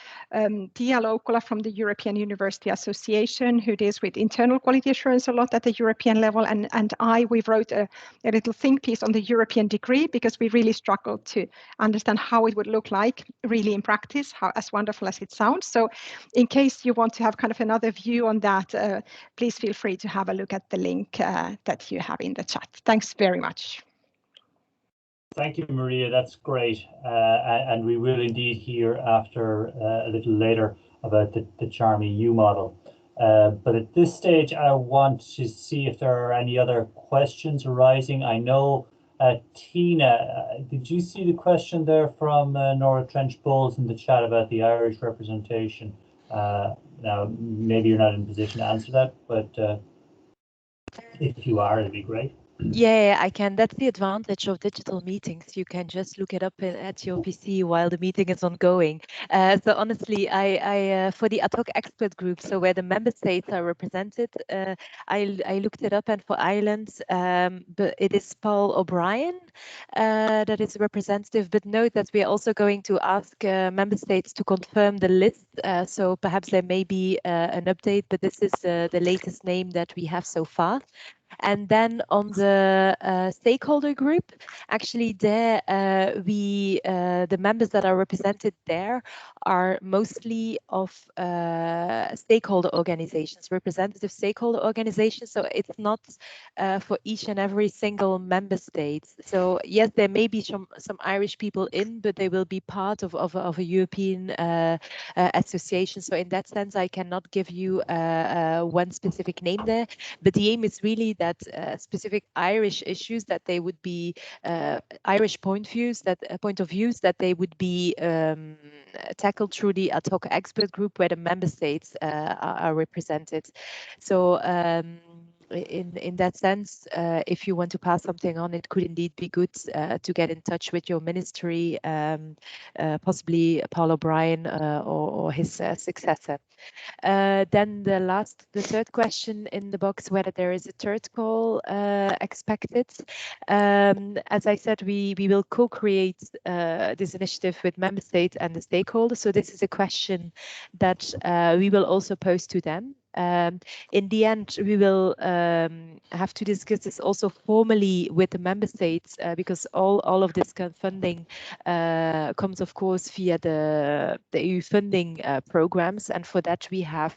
Tia Lokola from the European University Association, who deals with internal quality assurance a lot at the European level, and we wrote a little think piece on the European degree, because we really struggled to understand how it would look like really in practice, as wonderful as it sounds. So in case you want to have kind of another view on that, please feel free to have a look at the link that you have in the chat. Thanks very much. Thank you, Maria. That's great. And we will indeed hear after a little later about the Charm EU model. But at this stage, I want to see if there are any other questions arising. I know, Tina, did you see the question there from Nora Trench-Bowles in the chat about the Irish representation? Now, maybe you're not in a position to answer that, but if you are, it'd be great. Yeah, I can. That's the advantage of digital meetings. You can just look it up at your PC while the meeting is ongoing. So honestly, I for the ad hoc expert group, so where the member states are represented, I looked it up, and for Ireland, but it is Paul O'Brien that is a representative. But note that we are also going to ask member states to confirm the list. So perhaps there may be an update, but this is the latest name that we have so far. And then on the stakeholder group, actually there the members that are represented there are mostly of stakeholder organizations, representative stakeholder organizations. So it's not for each and every single member state. So yes, there may be some Irish people in, but they will be part of a European association. So in that sense, I cannot give you one specific name there, but the aim is really that specific Irish issues, that they would be Irish point of views that they would be tackled through the ad hoc expert group where the member states are represented. So in that sense, if you want to pass something on, it could indeed be good to get in touch with your ministry, possibly Paul O'Brien or his successor. Then the third question in the box, whether there is a third call expected. As I said, we will co-create this initiative with member states and the stakeholders. So this is a question that we will also pose to them. In the end, we will have to discuss this also formally with the member states, because all of this kind of funding comes, of course, via the EU funding programs, and for that we have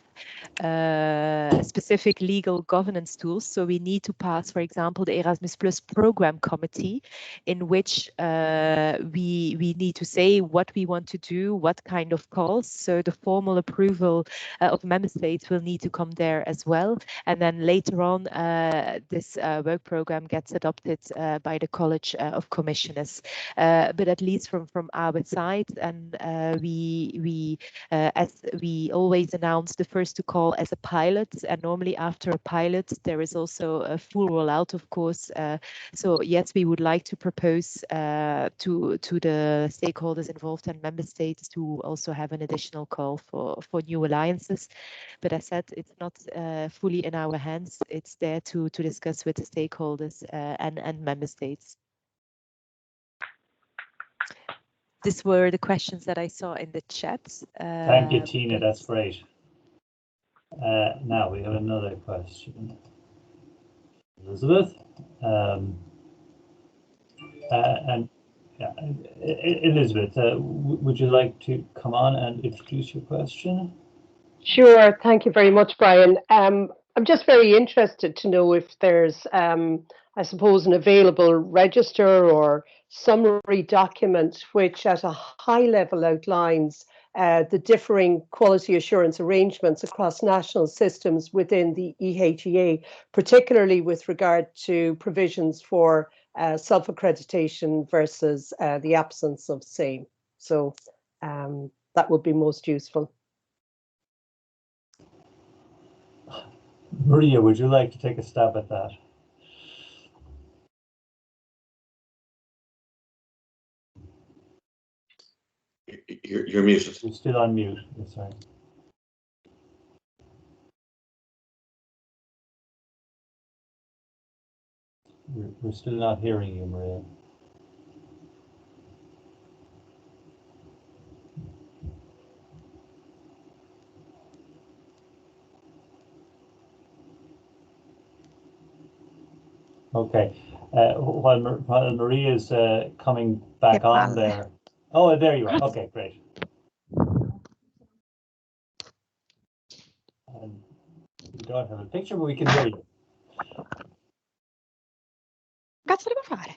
specific legal governance tools. So we need to pass, for example, the Erasmus Plus program committee, in which we need to say what we want to do, what kind of calls. So the formal approval of member states will need to come there as well. And then later on, this work program gets adopted by the College of Commissioners. But at least from our side, and we as we always announce, the first to call as a pilot, and normally after a pilot there is also a full rollout, of course. So yes, we would like to propose to the stakeholders involved and member states to also have an additional call for new alliances. But as said, it's not fully in our hands. It's there to discuss with the stakeholders and member states. These were the questions that I saw in the chat. Thank you, Tina. That's great. Now we have another question. Elizabeth. Elizabeth, would you like to come on and introduce your question? Sure. Thank you very much, Brian. I'm just very interested to know if there's, I suppose, an available register or summary document which at a high level outlines the differing quality assurance arrangements across national systems within the EHEA, particularly with regard to provisions for self-accreditation versus the absence of same. So that would be most useful. Maria, would you like to take a stab at that? You're muted. You're still on mute. Sorry. We're still not hearing you, Maria. Okay. While Maria is coming back on there. Oh, there you are. Okay, great. We don't have a picture, but we can hear you. Cazzo devo fare?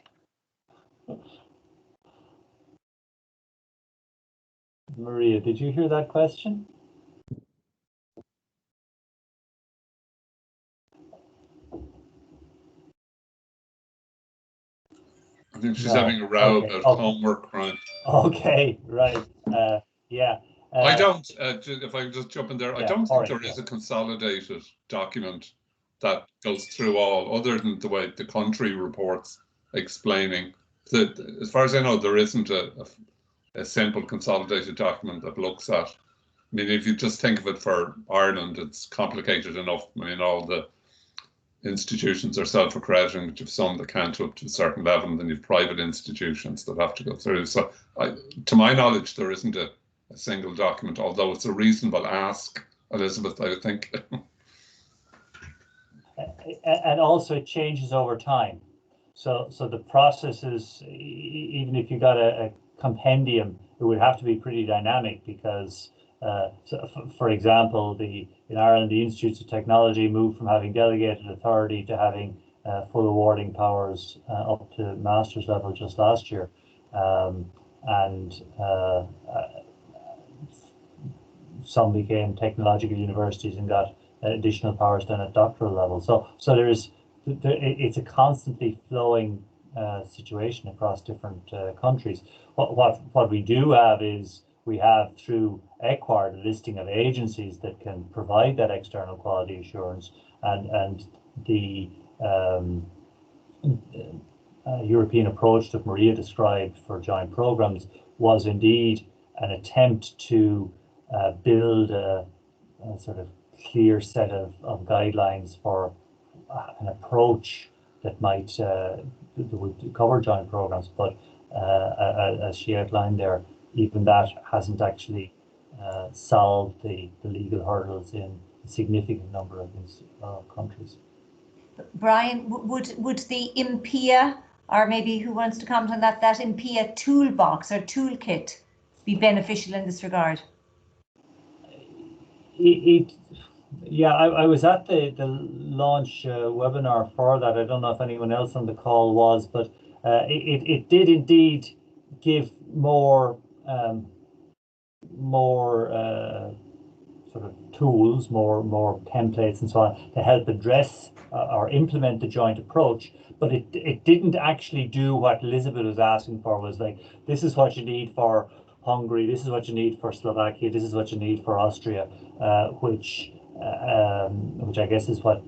Maria, did you hear that question? I think she's having a row about homework, right? Okay, right. Yeah. I don't, if I can just jump in there, I don't think there is a consolidated document that goes through all, other than the way the country reports explaining that, as far as I know, there isn't a simple consolidated document that looks at. I mean, if you just think of it for Ireland, it's complicated enough. I mean, all the institutions are self-accrediting, which have some that can't up to a certain level, and then you've private institutions that have to go through. So, to my knowledge, there isn't a single document, although it's a reasonable ask, Elizabeth, I would think. And also it changes over time. So the process is, even if you got a compendium, it would have to be pretty dynamic because, so for example, in Ireland, the Institutes of Technology moved from having delegated authority to having full awarding powers up to master's level just last year. Some became technological universities and got additional powers then at doctoral level. So it's a constantly flowing situation across different countries. What we do have is we have through ECUAR the listing of agencies that can provide that external quality assurance, and the European approach that Maria described for joint programs was indeed an attempt to build a sort of clear set of guidelines for an approach that might that would cover joint programs, but as she outlined there, even that hasn't actually solved the legal hurdles in a significant number of these countries. Brian, would the IMPEA, or maybe who wants to comment on that IMPEA toolbox or toolkit be beneficial in this regard? Yeah, I was at the launch webinar for that. I don't know if anyone else on the call was, but it did indeed give more sort of tools, more templates and so on to help address or implement the joint approach. But it didn't actually do what Elizabeth was asking for, was like, this is what you need for Hungary, this is what you need for Slovakia, this is what you need for Austria, which I guess is what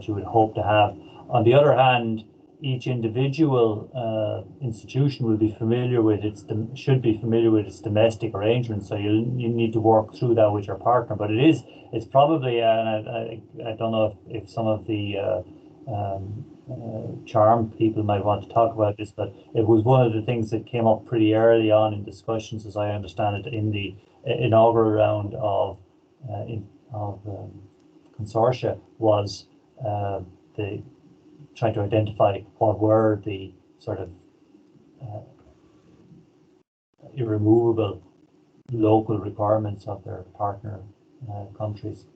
you would hope to have. On the other hand, each individual institution will be familiar with should be familiar with its domestic arrangements. So you need to work through that with your partner. But it's probably, and I don't know if some of the charm people might want to talk about this, but it was one of the things that came up pretty early on in discussions, as I understand it, in the inaugural round of consortia, was the trying to identify what were the sort of irremovable local requirements of their partner countries.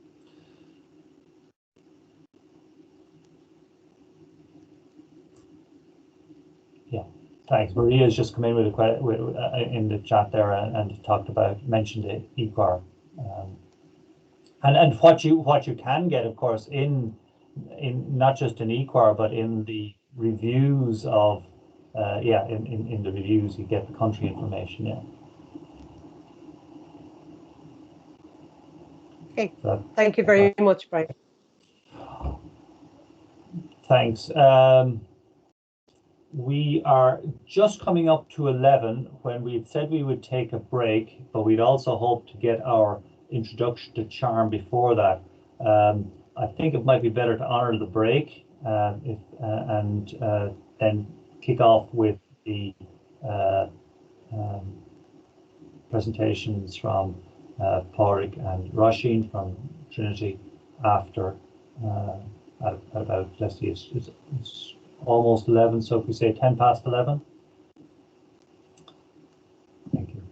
Thanks. Maria's just come in with a question in the chat there and mentioned the EQUAR. And what you can get, of course, in not just in EQUAR, but in the reviews of in the reviews you get the country information. Okay. So, thank you very much, Brian. Thanks. We are just coming up to 11 when we said we would take a break, but we'd also hoped to get our introduction to charm before that. I think it might be better to honor the break and then kick off with the presentations from Pádraig and Roisin from Trinity after at about, let's see, it's almost 11, so if we say 10 past 11. Thank you.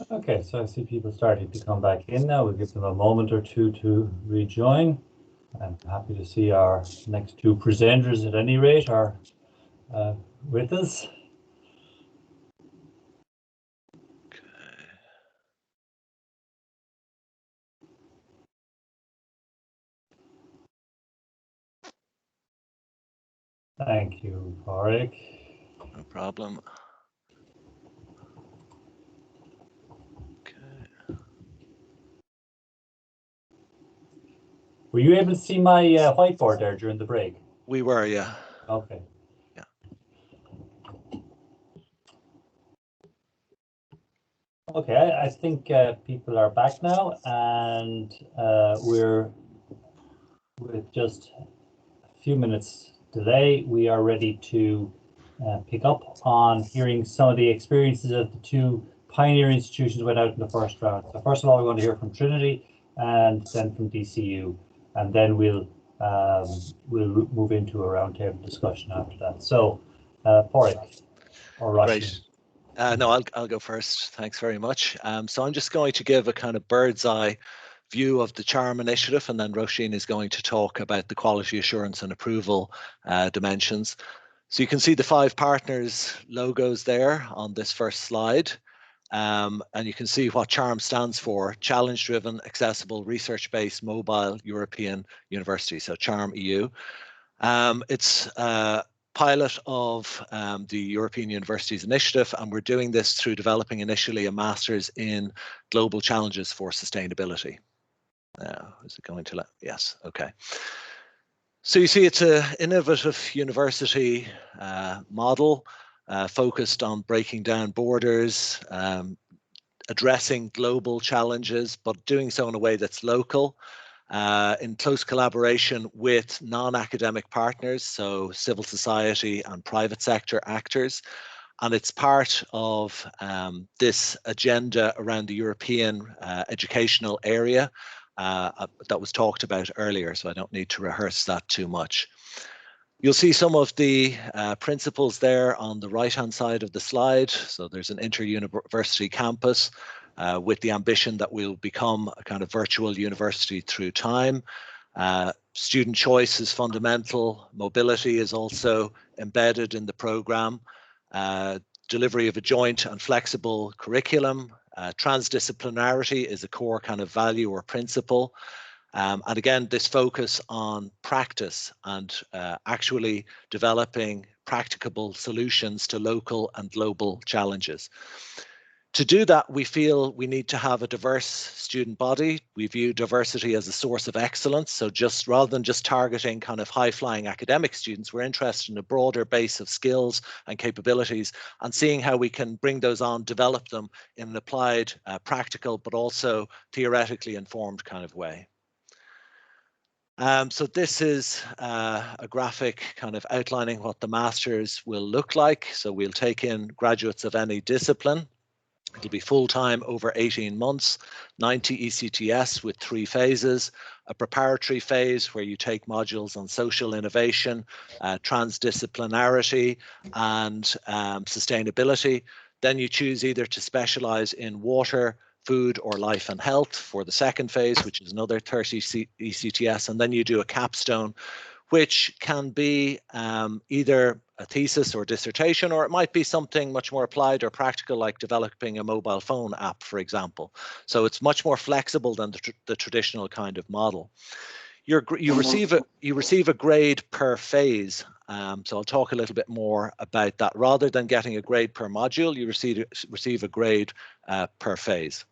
Okay, so I see people starting to come back in now. We'll give them a moment or two to rejoin. I'm happy to see our next two presenters at any rate are with us. Thank you, Pádraig. No problem. Were you able to see my whiteboard there during the break? We were, yeah. Okay. Yeah. Okay, I think people are back now, and we're with just a few minutes delay. We are ready to pick up on hearing some of the experiences of the two pioneer institutions who went out in the first round. So first of all, we're going to hear from Trinity and then from DCU, and then we'll move into a roundtable discussion after that. So, Pádraig or Roisin. Great. No, I'll go first. Thanks very much. So I'm just going to give a kind of bird's eye view of the CHARM initiative, and then Roisin is going to talk about the quality assurance and approval dimensions. So you can see the 5 partners logos there on this first slide. And you can see what CHARM stands for: Challenge-Driven, Accessible, Research-Based, Mobile European University, so CHARM EU. It's a pilot of the European Universities Initiative, and we're doing this through developing initially a Master's in Global Challenges for Sustainability. Is it going to let? Yes, okay. So you see it's an innovative university model focused on breaking down borders, addressing global challenges, but doing so in a way that's local, in close collaboration with non-academic partners, so civil society and private sector actors. And it's part of this agenda around the European educational area that was talked about earlier, so I don't need to rehearse that too much. You'll see some of the principles there on the right-hand side of the slide. So there's an inter-university campus with the ambition that we'll become a kind of virtual university through time. Student choice is fundamental. Mobility is also embedded in the program. Delivery of a joint and flexible curriculum. Transdisciplinarity is a core kind of value or principle. And again, this focus on practice and actually developing practicable solutions to local and global challenges. To do that, we feel we need to have a diverse student body. We view diversity as a source of excellence. So just rather than just targeting kind of high-flying academic students, we're interested in a broader base of skills and capabilities and seeing how we can bring those on, develop them in an applied, practical, but also theoretically informed kind of way. So this is a graphic kind of outlining what the Masters will look like. So we'll take in graduates of any discipline. It'll be full-time over 18 months, 90 ECTS with 3 phases, a preparatory phase where you take modules on social innovation, transdisciplinarity, and sustainability. Then you choose either to specialize in water, food, or life and health for the second phase, which is another 30 ECTS, and then you do a capstone, which can be either a thesis or dissertation, or it might be something much more applied or practical, like developing a mobile phone app, for example. So it's much more flexible than the traditional kind of model. You receive a grade per phase. So I'll talk a little bit more about that. Rather than getting a grade per module, you receive a grade per phase.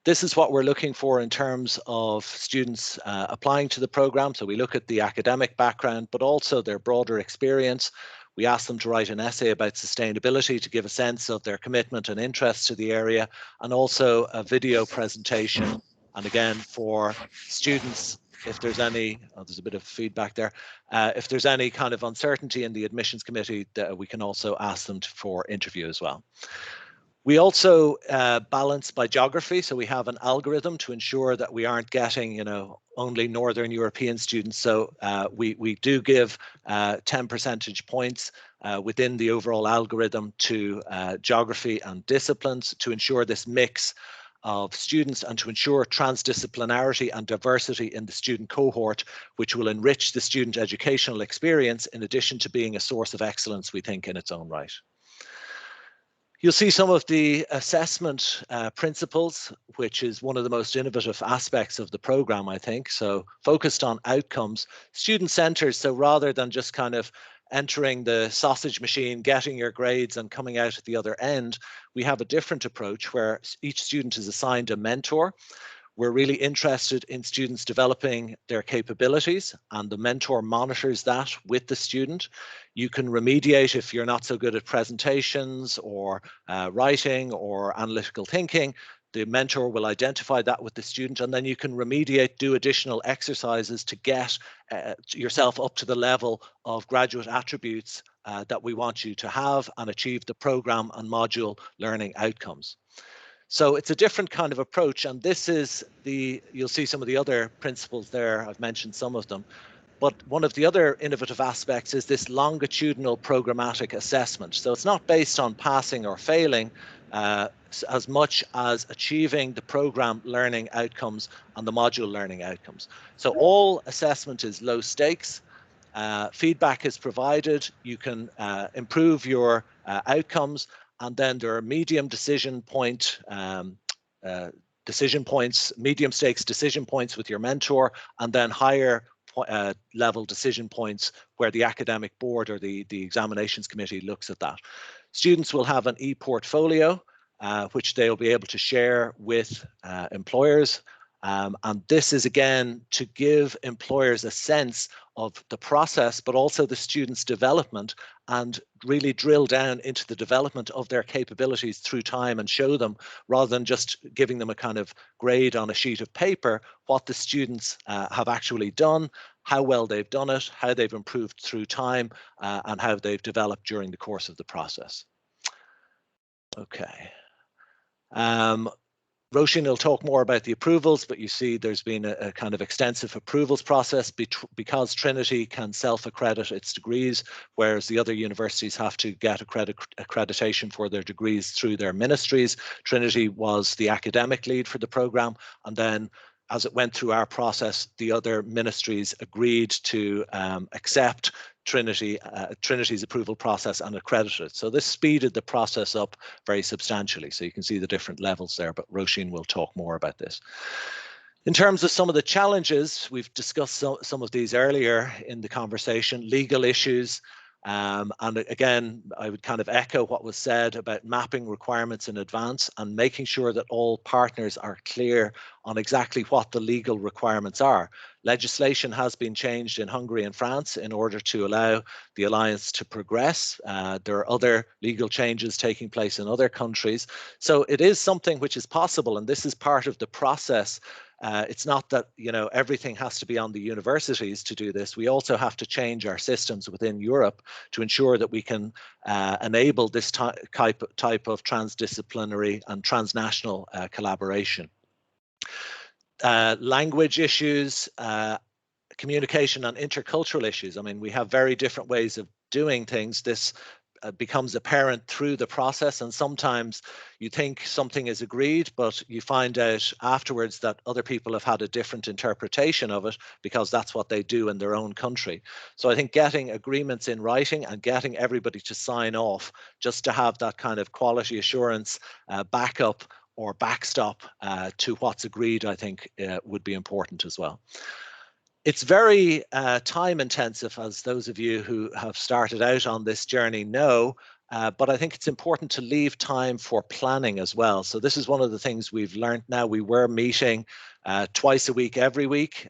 This is what we're looking for in terms of students applying to the program. So we look at the academic background, but also their broader experience. We ask them to write an essay about sustainability to give a sense of their commitment and interest to the area, and also a video presentation. And again, for students, if there's any, there's a bit of feedback there, if there's any kind of uncertainty in the admissions committee, we can also ask them for interview as well. We also balance by geography, so we have an algorithm to ensure that we aren't getting, you know, only Northern European students. So we do give 10 percentage points within the overall algorithm to geography and disciplines to ensure this mix of students and to ensure transdisciplinarity and diversity in the student cohort, which will enrich the student educational experience in addition to being a source of excellence, we think, in its own right. You'll see some of the assessment principles, which is one of the most innovative aspects of the program, I think. So focused on outcomes, student-centered. So rather than just kind of entering the sausage machine, getting your grades and coming out at the other end, we have a different approach where each student is assigned a mentor. We're really interested in students developing their capabilities, and the mentor monitors that with the student. You can remediate if you're not so good at presentations or writing or analytical thinking. The mentor will identify that with the student, and then you can remediate, do additional exercises to get yourself up to the level of graduate attributes that we want you to have and achieve the program and module learning outcomes. So it's a different kind of approach, and this is you'll see some of the other principles there. I've mentioned some of them, but one of the other innovative aspects is this longitudinal programmatic assessment. So it's not based on passing or failing as much as achieving the program learning outcomes and the module learning outcomes. So all assessment is low stakes. Feedback is provided. You can improve your outcomes. And then there are medium decision points, medium stakes decision points with your mentor, and then higher level decision points where the academic board or the examinations committee looks at that. Students will have an e-portfolio, which they'll be able to share with employers. And this is, again, to give employers a sense of the process, but also the students' development, and really drill down into the development of their capabilities through time and show them, rather than just giving them a kind of grade on a sheet of paper, what the students have actually done, how well they've done it, how they've improved through time, and how they've developed during the course of the process. Okay. Roisin will talk more about the approvals, but you see there's been a kind of extensive approvals process because Trinity can self-accredit its degrees, whereas the other universities have to get accreditation for their degrees through their ministries. Trinity was the academic lead for the program, and then as it went through our process, the other ministries agreed to accept Trinity's approval process and accredit it. So this speeded the process up very substantially. So you can see the different levels there, but Roisin will talk more about this. In terms of some of the challenges, we've discussed some of these earlier in the conversation, legal issues. And again, I would kind of echo what was said about mapping requirements in advance and making sure that all partners are clear on exactly what the legal requirements are. Legislation has been changed in Hungary and France in order to allow the alliance to progress. There are other legal changes taking place in other countries. So it is something which is possible, and this is part of the process. It's not that, you know, everything has to be on the universities to do this. We also have to change our systems within Europe to ensure that we can enable this type of transdisciplinary and transnational collaboration. Language issues, communication and intercultural issues. I mean, we have very different ways of doing things. This becomes apparent through the process, and sometimes you think something is agreed, but you find out afterwards that other people have had a different interpretation of it because that's what they do in their own country. So I think getting agreements in writing and getting everybody to sign off just to have that kind of quality assurance backup or backstop to what's agreed, I think would be important as well. It's very time intensive, as those of you who have started out on this journey know, but I think it's important to leave time for planning as well. So this is one of the things we've learned now. We were meeting twice a week, every week,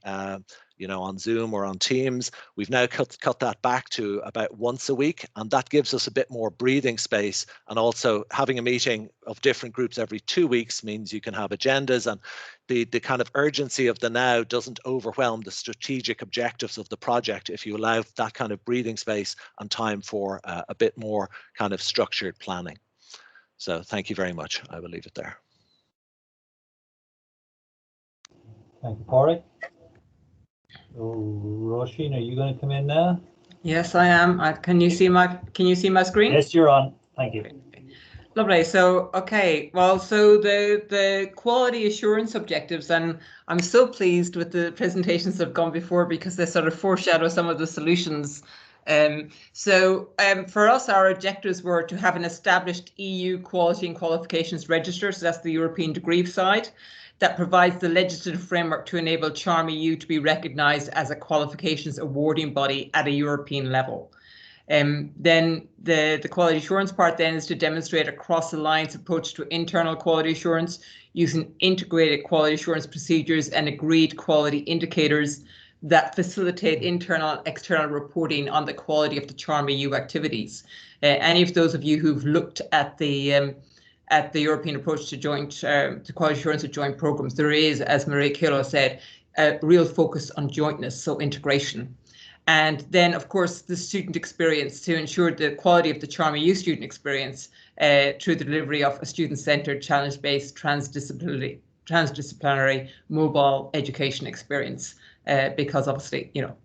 you know, on Zoom or on Teams. We've now cut that back to about once a week, and that gives us a bit more breathing space. And also having a meeting of different groups every 2 weeks means you can have agendas, and the kind of urgency of the now doesn't overwhelm the strategic objectives of the project if you allow that kind of breathing space and time for a bit more kind of structured planning. So thank you very much. I will leave it there. Thank you, Pádraig. Roisin, are you going to come in now? Yes, I am. Can you see my screen? Yes, you're on. Thank you. Lovely. So, okay. Well, so the quality assurance objectives, and I'm so pleased with the presentations that have gone before because they sort of foreshadow some of the solutions. For us, our objectives were to have an established EU quality and qualifications register. So that's the European degree side, that provides the legislative framework to enable Charm EU to be recognised as a qualifications awarding body at a European level. Then the quality assurance part then is to demonstrate a cross-alliance approach to internal quality assurance using integrated quality assurance procedures and agreed quality indicators that facilitate internal and external reporting on the quality of the Charm EU activities. Any of those of you who've looked at the European approach to to quality assurance of joint programs, there is, as Maria Kilo said, a real focus on jointness, so integration. And then, of course, the student experience to ensure the quality of the Charm EU student experience through the delivery of a student-centred, challenge-based, transdisciplinary, mobile education experience. Because obviously, you know,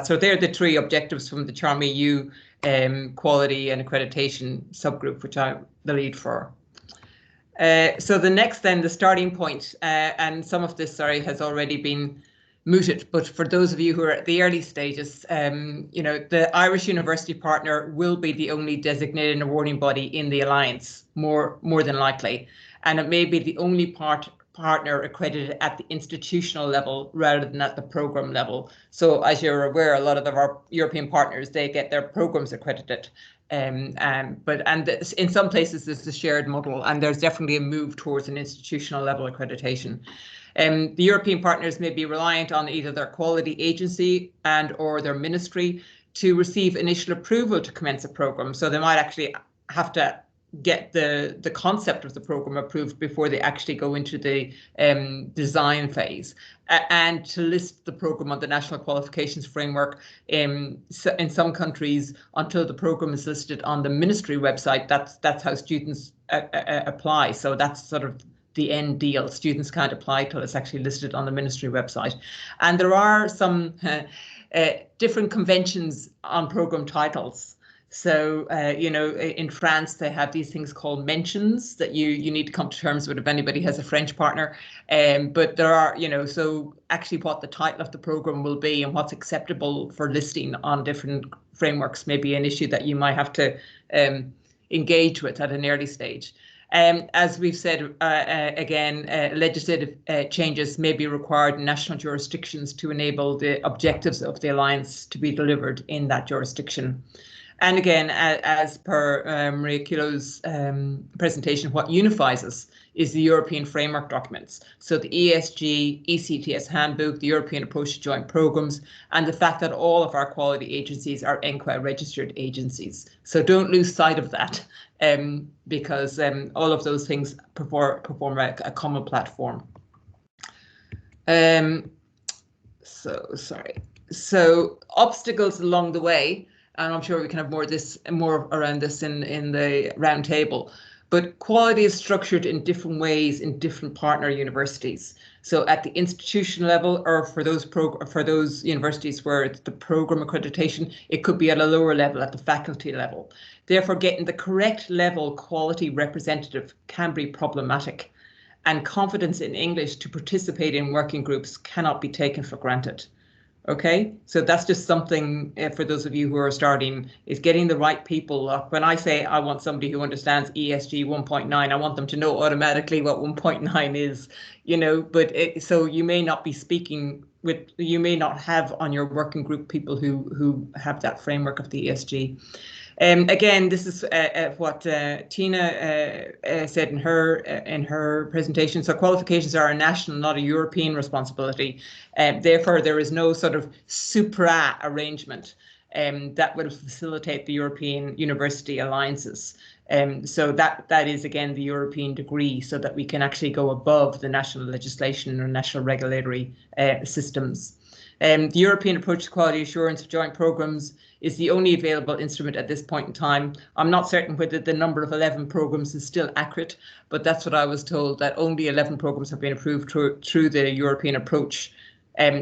so they're the three objectives from the Charm EU quality and accreditation subgroup, which I'm the lead for. So the next then, the starting point, and some of this, sorry, has already been mooted, but for those of you who are at the early stages, you know, the Irish University Partner will be the only designated awarding body in the Alliance, more than likely, and it may be the only partner accredited at the institutional level rather than at the program level. So as you're aware, a lot of our European partners, they get their programs accredited. In some places there's a shared model, and there's definitely a move towards an institutional level accreditation. The European partners may be reliant on either their quality agency and or their ministry to receive initial approval to commence a program. So they might actually have to get the concept of the program approved before they actually go into the design phase, and to list the program on the National Qualifications Framework. In some countries, until the program is listed on the ministry website, that's how students apply. So that's sort of the end deal. Students can't apply till it's actually listed on the ministry website. And there are some different conventions on program titles. So, you know, in France, they have these things called mentions that you need to come to terms with if anybody has a French partner. But there are, you know, so actually what the title of the program will be and what's acceptable for listing on different frameworks may be an issue that you might have to engage with at an early stage. As we've said, again, legislative changes may be required in national jurisdictions to enable the objectives of the Alliance to be delivered in that jurisdiction. And again, as per Maria Kilo's presentation, what unifies us is the European framework documents. So the ESG, ECTS handbook, the European approach to joint programs, and the fact that all of our quality agencies are ENQA registered agencies. So don't lose sight of that, because all of those things perform a common platform. So obstacles along the way. And I'm sure we can have more around this in the roundtable. But quality is structured in different ways in different partner universities. So at the institution level, or for those universities where it's the program accreditation, it could be at a lower level, at the faculty level. Therefore, getting the correct level quality representative can be problematic, and confidence in English to participate in working groups cannot be taken for granted. Okay, so that's just something for those of you who are starting, is getting the right people. When I say I want somebody who understands ESG 1.9, I want them to know automatically what 1.9 is, you know, but so you may not be speaking with, you may not have on your working group people who have that framework of the ESG. Again, this is what Tina said in her presentation. So qualifications are a national, not a European responsibility. Therefore, there is no sort of supra arrangement that would facilitate the European university alliances. So that is, again, the European degree, so that we can actually go above the national legislation or national regulatory systems. The European Approach to Quality Assurance of Joint Programmes is the only available instrument at this point in time. I'm not certain whether the number of 11 programmes is still accurate, but that's what I was told, that only 11 programmes have been approved through the European approach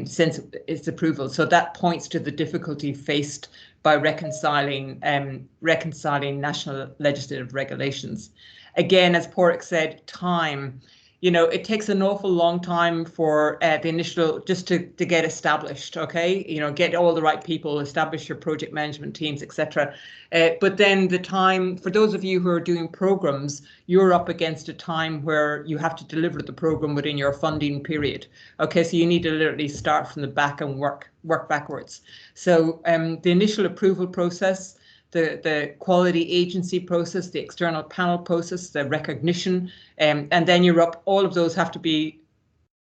since its approval. So that points to the difficulty faced by reconciling national legislative regulations. Again, as Pádraig said, time. It takes an awful long time for the initial, just to get established, okay? Get all the right people, establish your project management teams, etc. But then the time, for those of you who are doing programs, you're up against a time where you have to deliver the program within your funding period. Okay, so you need to literally start from the back and work backwards. So the initial approval process, the quality agency process, the external panel process, the recognition, and then you're up. All of those have to be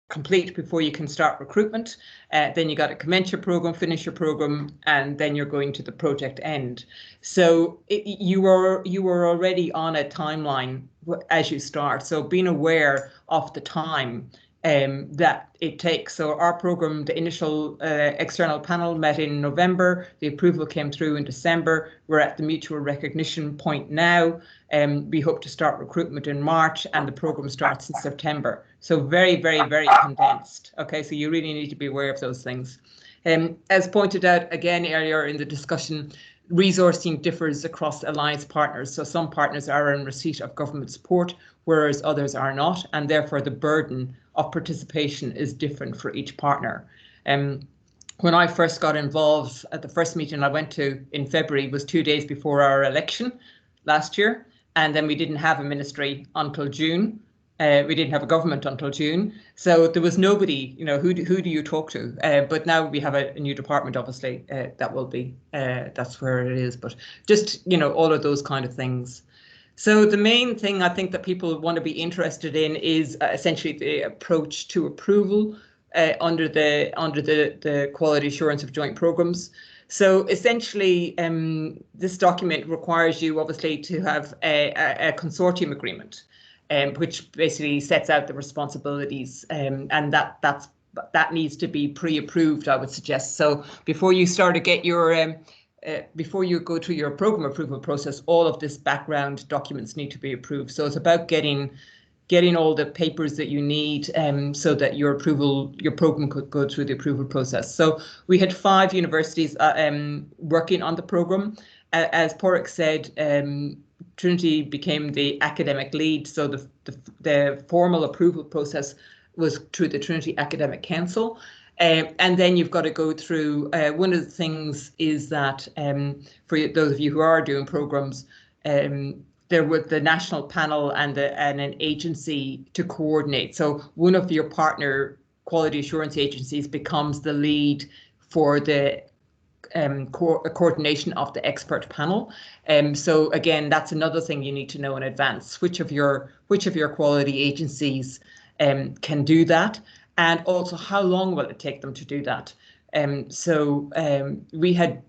complete before you can start recruitment. Then you got to commence your program, finish your program, and then you're going to the project end. So you were already on a timeline as you start. So being aware of the time that it takes. So our program, the initial external panel met in November, the approval came through in December. We're at the mutual recognition point now. We hope to start recruitment in March, and the program starts in September. So very, very, very condensed. Okay, so you really need to be aware of those things. As pointed out again earlier in the discussion, resourcing differs across alliance partners. So some partners are in receipt of government support, whereas others are not, and therefore the burden of participation is different for each partner. When I first got involved, at the first meeting I went to in February was 2 days before our election last year, and then we didn't have a ministry until June. We didn't have a government until June, so there was nobody. Who do you talk to? But now we have a new department, obviously. That will be that's where it is. But just all of those kind of things. So the main thing I think that people want to be interested in is essentially the approach to approval under the quality assurance of joint programs. So essentially, this document requires you obviously to have a consortium agreement, which basically sets out the responsibilities, and that needs to be pre-approved, I would suggest. So before you start to get your before you go through your program approval process, all of this background documents need to be approved. So it's about getting all the papers that you need so that your program could go through the approval process. So we had 5 universities working on the program. As Pádraig said, Trinity became the academic lead. So the formal approval process was through the Trinity Academic Council. And then you've got to go through, one of the things is that for those of you who are doing programs, there was the national panel and an agency to coordinate. So one of your partner quality assurance agencies becomes the lead for the coordination of the expert panel. So again, that's another thing you need to know in advance, which of your quality agencies can do that, and also how long will it take them to do that. So we had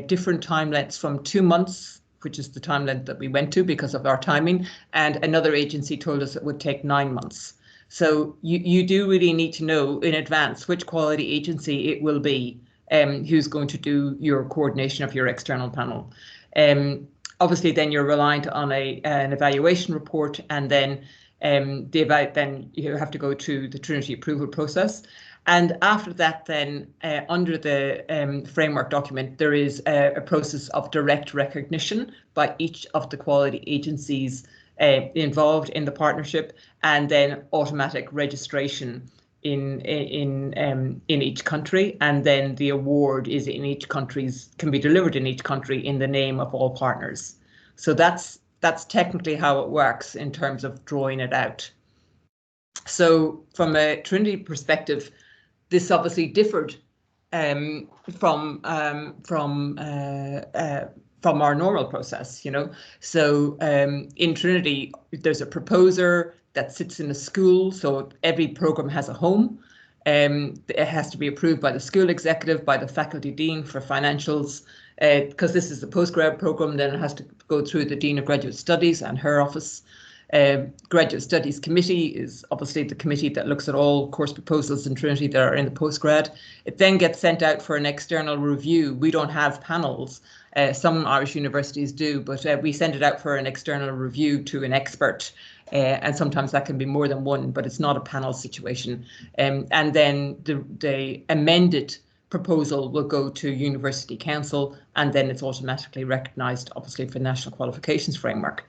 different time lengths from 2 months, which is the time length that we went to because of our timing, and another agency told us it would take 9 months. So you do really need to know in advance which quality agency it will be who's going to do your coordination of your external panel. Obviously, then you're reliant on an evaluation report, and then then you have to go through the Trinity approval process. And after that, then under the framework document, there is a process of direct recognition by each of the quality agencies involved in the partnership, and then automatic registration in each country, and then the award is in each country's, can be delivered in each country in the name of all partners. So that's technically how it works in terms of drawing it out. So from a Trinity perspective, this obviously differed from our normal process, So in Trinity, there's a proposer that sits in a school, so every program has a home. It has to be approved by the school executive, by the faculty dean for financials, because this is a postgrad program. Then it has to go through the Dean of Graduate Studies and her office. Graduate Studies Committee is obviously the committee that looks at all course proposals in Trinity that are in the postgrad. It then gets sent out for an external review. We don't have panels. Some Irish universities do, but we send it out for an external review to an expert. And sometimes that can be more than one, but it's not a panel situation. And then the amended proposal will go to University Council, and then it's automatically recognised, obviously, for the National Qualifications Framework.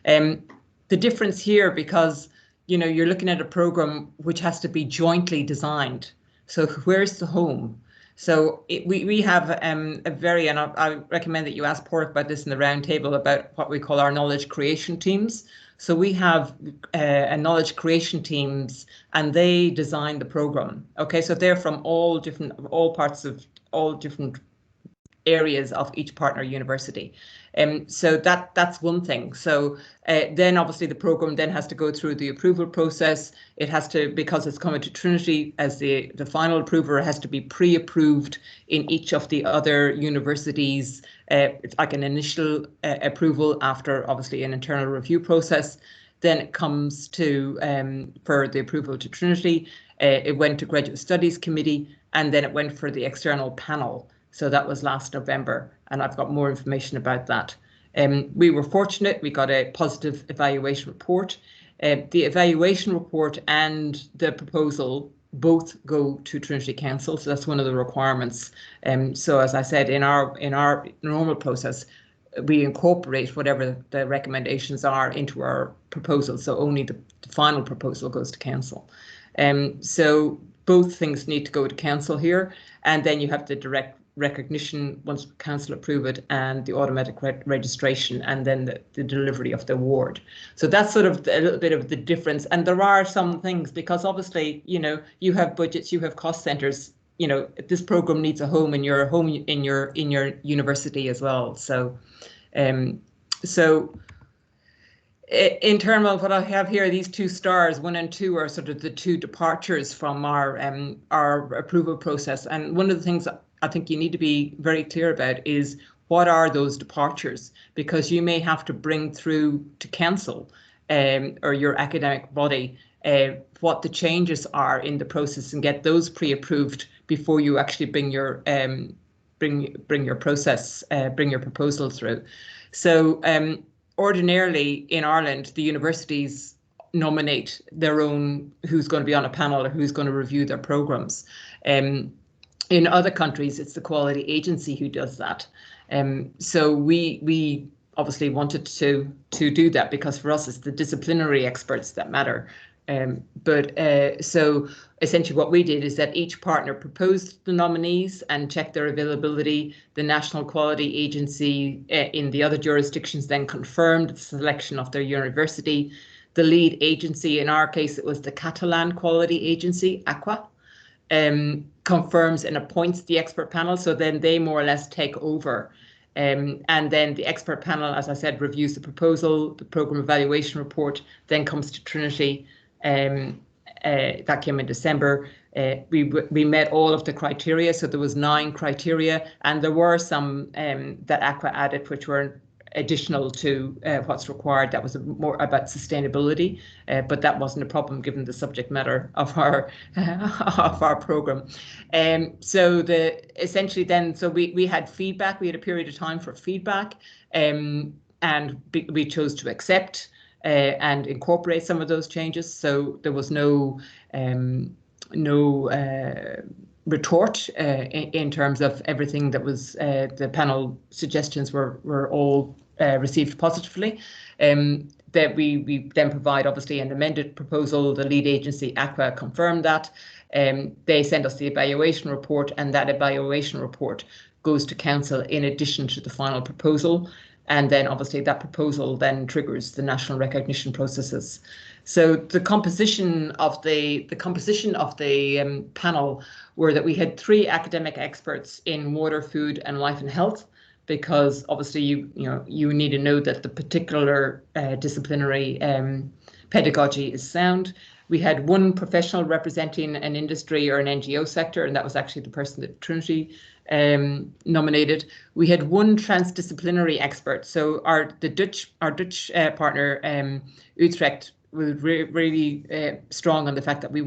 The difference here, because you're looking at a programme which has to be jointly designed. So where's the home? So we have a very, and I recommend that you ask Pádraig about this in the roundtable, about what we call our knowledge creation teams. So we have a knowledge creation teams, and they design the program. Okay, so they're from all different areas of each partner university. So that's one thing. So then obviously the program then has to go through the approval process. It has to, because it's coming to Trinity as the final approver, it has to be pre-approved in each of the other universities. It's like an initial approval after obviously an internal review process. Then it comes to for the approval to Trinity. It went to Graduate Studies Committee, and then it went for the external panel. So that was last November, and I've got more information about that. We were fortunate, we got a positive evaluation report. The evaluation report and the proposal both go to Trinity Council, so that's one of the requirements. So as I said, in our normal process, we incorporate whatever the recommendations are into our proposal, so only the final proposal goes to Council. So both things need to go to Council here, and then you have the direct recognition once Council approve it, and the automatic registration, and then the delivery of the award. So that's sort of a little bit of the difference. And there are some things, because obviously, you have budgets, you have cost centres. This program needs a home in your university as well. So, in terms of what I have here, these 2 stars, 1 and 2, are sort of the 2 departures from our approval process. And one of the things I think you need to be very clear about is what are those departures, because you may have to bring through to Council or your academic body what the changes are in the process, and get those pre-approved before you actually bring your proposal through. So ordinarily in Ireland, the universities nominate their own, who's going to be on a panel or who's going to review their programmes. In other countries, it's the quality agency who does that. So we obviously wanted to do that, because for us it's the disciplinary experts that matter. So essentially what we did is that each partner proposed the nominees and checked their availability. The National Quality Agency in the other jurisdictions then confirmed the selection of their university. The lead agency, in our case it was the Catalan Quality Agency, AQUA, confirms and appoints the expert panel, so then they more or less take over. And then the expert panel, as I said, reviews the proposal. The programme evaluation report then comes to Trinity. That came in December. We met all of the criteria, so there was 9 criteria, and there were some that AQUA added which were additional to what's required. That was more about sustainability, but that wasn't a problem given the subject matter of our programme. So essentially then, so we had feedback. We had a period of time for feedback, and we chose to accept and incorporate some of those changes. So there was no retort in terms of everything that was the panel suggestions were all received positively. That we then provide obviously an amended proposal. The lead agency AQUA confirmed that. They send us the evaluation report, and that evaluation report goes to Council in addition to the final proposal. And then obviously that proposal then triggers the national recognition processes. So the composition of the panel were that we had 3 academic experts in water, food, and life and health, because obviously you need to know that the particular disciplinary pedagogy is sound. We had one professional representing an industry or an NGO sector, and that was actually the person that Trinity nominated. We had one transdisciplinary expert. So our Dutch partner, Utrecht, was really strong on the fact that they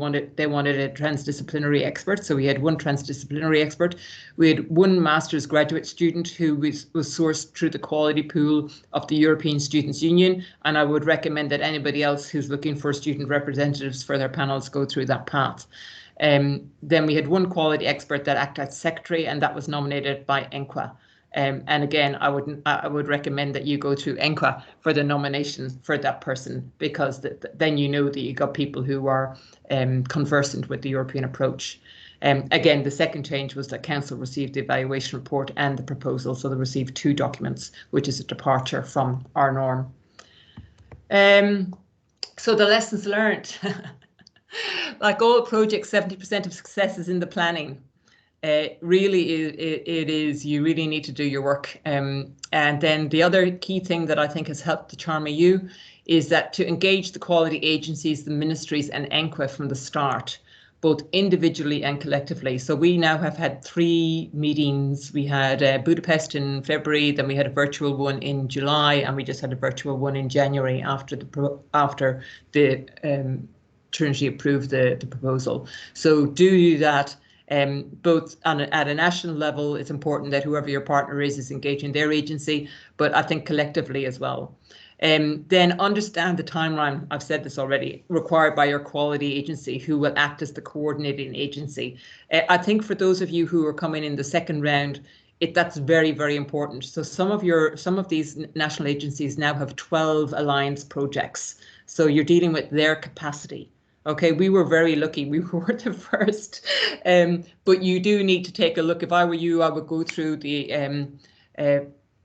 wanted a transdisciplinary expert. So we had one transdisciplinary expert. We had one master's graduate student who was sourced through the quality pool of the European Students' Union. And I would recommend that anybody else who's looking for student representatives for their panels go through that path. Then we had one quality expert that acted as secretary, and that was nominated by ENQA. And again, I would recommend that you go to ENQA for the nomination for that person, because then you know that you got people who are conversant with the European approach. Again, the second change was that Council received the evaluation report and the proposal, so they received 2 documents, which is a departure from our norm. So the lessons learned. Like all projects, 70% of success is in the planning. Really, it is, you really need to do your work. And then the other key thing that I think has helped the Charm EU is that to engage the quality agencies, the ministries and ENQA from the start, both individually and collectively. So we now have had 3 meetings. We had Budapest in February, then we had a virtual one in July, and we just had a virtual one in January after the Trinity approved the proposal. So do that. Both at a national level, it's important that whoever your partner is engaging their agency, but I think collectively as well. Then understand the timeline, I've said this already, required by your quality agency, who will act as the coordinating agency. I think for those of you who are coming in the second round, that's very, very important. So some of these national agencies now have 12 alliance projects. So you're dealing with their capacity. Okay, we were very lucky. We were the first, but you do need to take a look. If I were you, I would go through the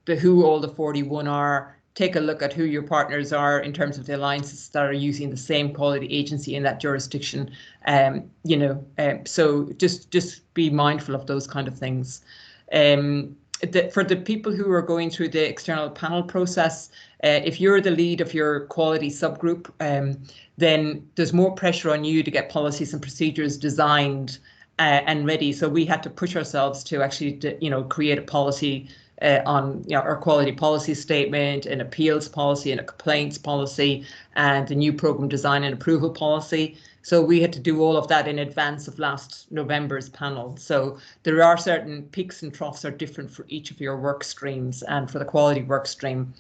who all the 41 are. Take a look at who your partners are in terms of the alliances that are using the same quality agency in that jurisdiction. So just be mindful of those kind of things. For the people who are going through the external panel process, if you're the lead of your quality subgroup, then there's more pressure on you to get policies and procedures designed and ready. So we had to push ourselves to actually, create a policy on our quality policy statement, an appeals policy, and a complaints policy, and a new program design and approval policy. So we had to do all of that in advance of last November's panel. So there are certain peaks and troughs are different for each of your work streams, and for the quality work stream,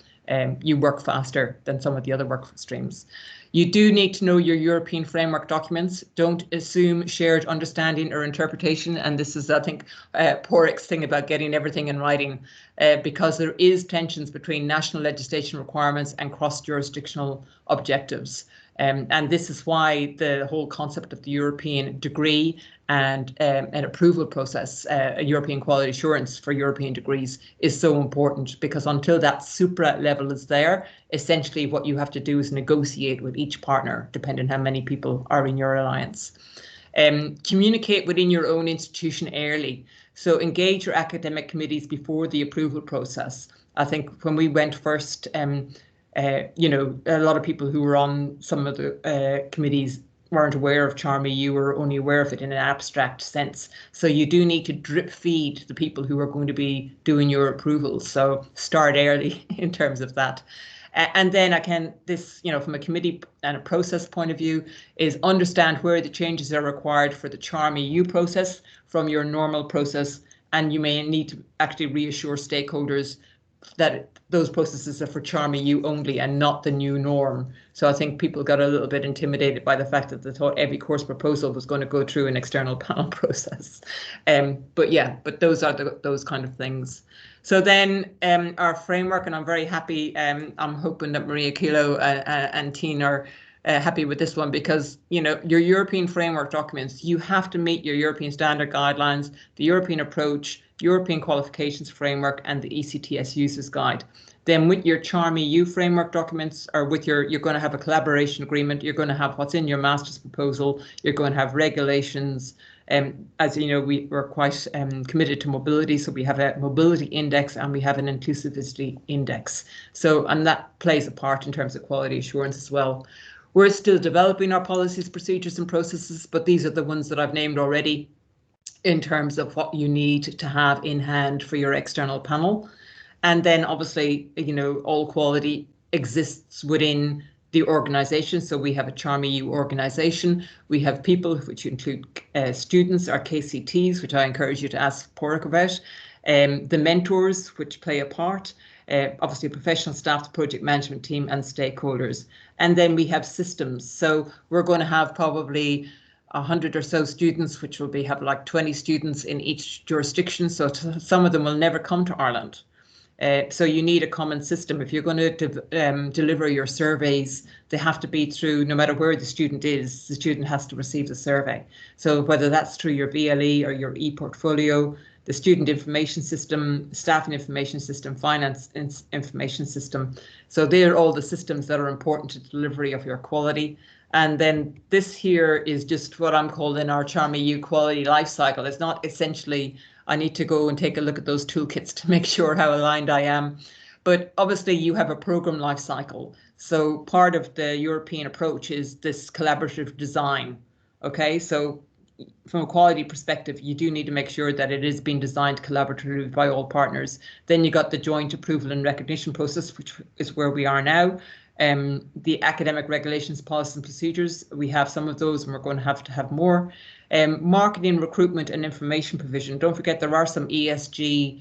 you work faster than some of the other work streams. You do need to know your European framework documents. Don't assume shared understanding or interpretation. And this is, I think, Pádraig's thing about getting everything in writing, because there is tensions between national legislation requirements and cross-jurisdictional objectives. And this is why the whole concept of the European degree and an approval process, a European quality assurance for European degrees, is so important, because until that supra level is there, essentially what you have to do is negotiate with each partner, depending on how many people are in your alliance. Communicate within your own institution early. So engage your academic committees before the approval process. I think when we went first, a lot of people who were on some of the committees weren't aware of Charm EU, or only aware of it in an abstract sense. So you do need to drip feed the people who are going to be doing your approvals. So start early in terms of that. And then from a committee and a process point of view, is understand where the changes are required for the Charm EU process from your normal process. And you may need to actually reassure stakeholders that those processes are for Charm EU only and not the new norm. So I think people got a little bit intimidated by the fact that they thought every course proposal was going to go through an external panel process. But those are those kind of things. So then our framework, and I'm very happy, I'm hoping that Maria Kilo and Teen are happy with this one, because your European framework documents, you have to meet your European standard guidelines, the European approach, European qualifications framework, and the ECTS users guide. Then with your Charm EU framework documents, or with you're going to have a collaboration agreement, you're going to have what's in your master's proposal, you're going to have regulations. As you know, we're quite committed to mobility, so we have a mobility index and we have an inclusivity index. So, and that plays a part in terms of quality assurance as well. We're still developing our policies, procedures and processes, but these are the ones that I've named already in terms of what you need to have in hand for your external panel. And then obviously, you know, all quality exists within the organisation. So we have a Charm EU organisation. We have people, which include students, our KCTs, which I encourage you to ask Pádraig about, the mentors, which play a part, obviously professional staff, the project management team and stakeholders. And then we have systems. So we're going to have probably 100 or so students, which will have like 20 students in each jurisdiction. So some of them will never come to Ireland. So you need a common system. If you're going to deliver your surveys, they have to be through, no matter where the student is, the student has to receive the survey. So whether that's through your VLE or your e-portfolio, the student information system, staffing information system, finance information system. So they're all the systems that are important to delivery of your quality. And then this here is just what I'm calling our Charm EU quality life cycle. It's not essentially, I need to go and take a look at those toolkits to make sure how aligned I am. But obviously you have a program life cycle. So part of the European approach is this collaborative design. Okay, so from a quality perspective, you do need to make sure that it is being designed collaboratively by all partners. Then you got the joint approval and recognition process, which is where we are now. The academic regulations, policies and procedures, we have some of those and we're going to have more. Marketing, recruitment and information provision. Don't forget there are some ESG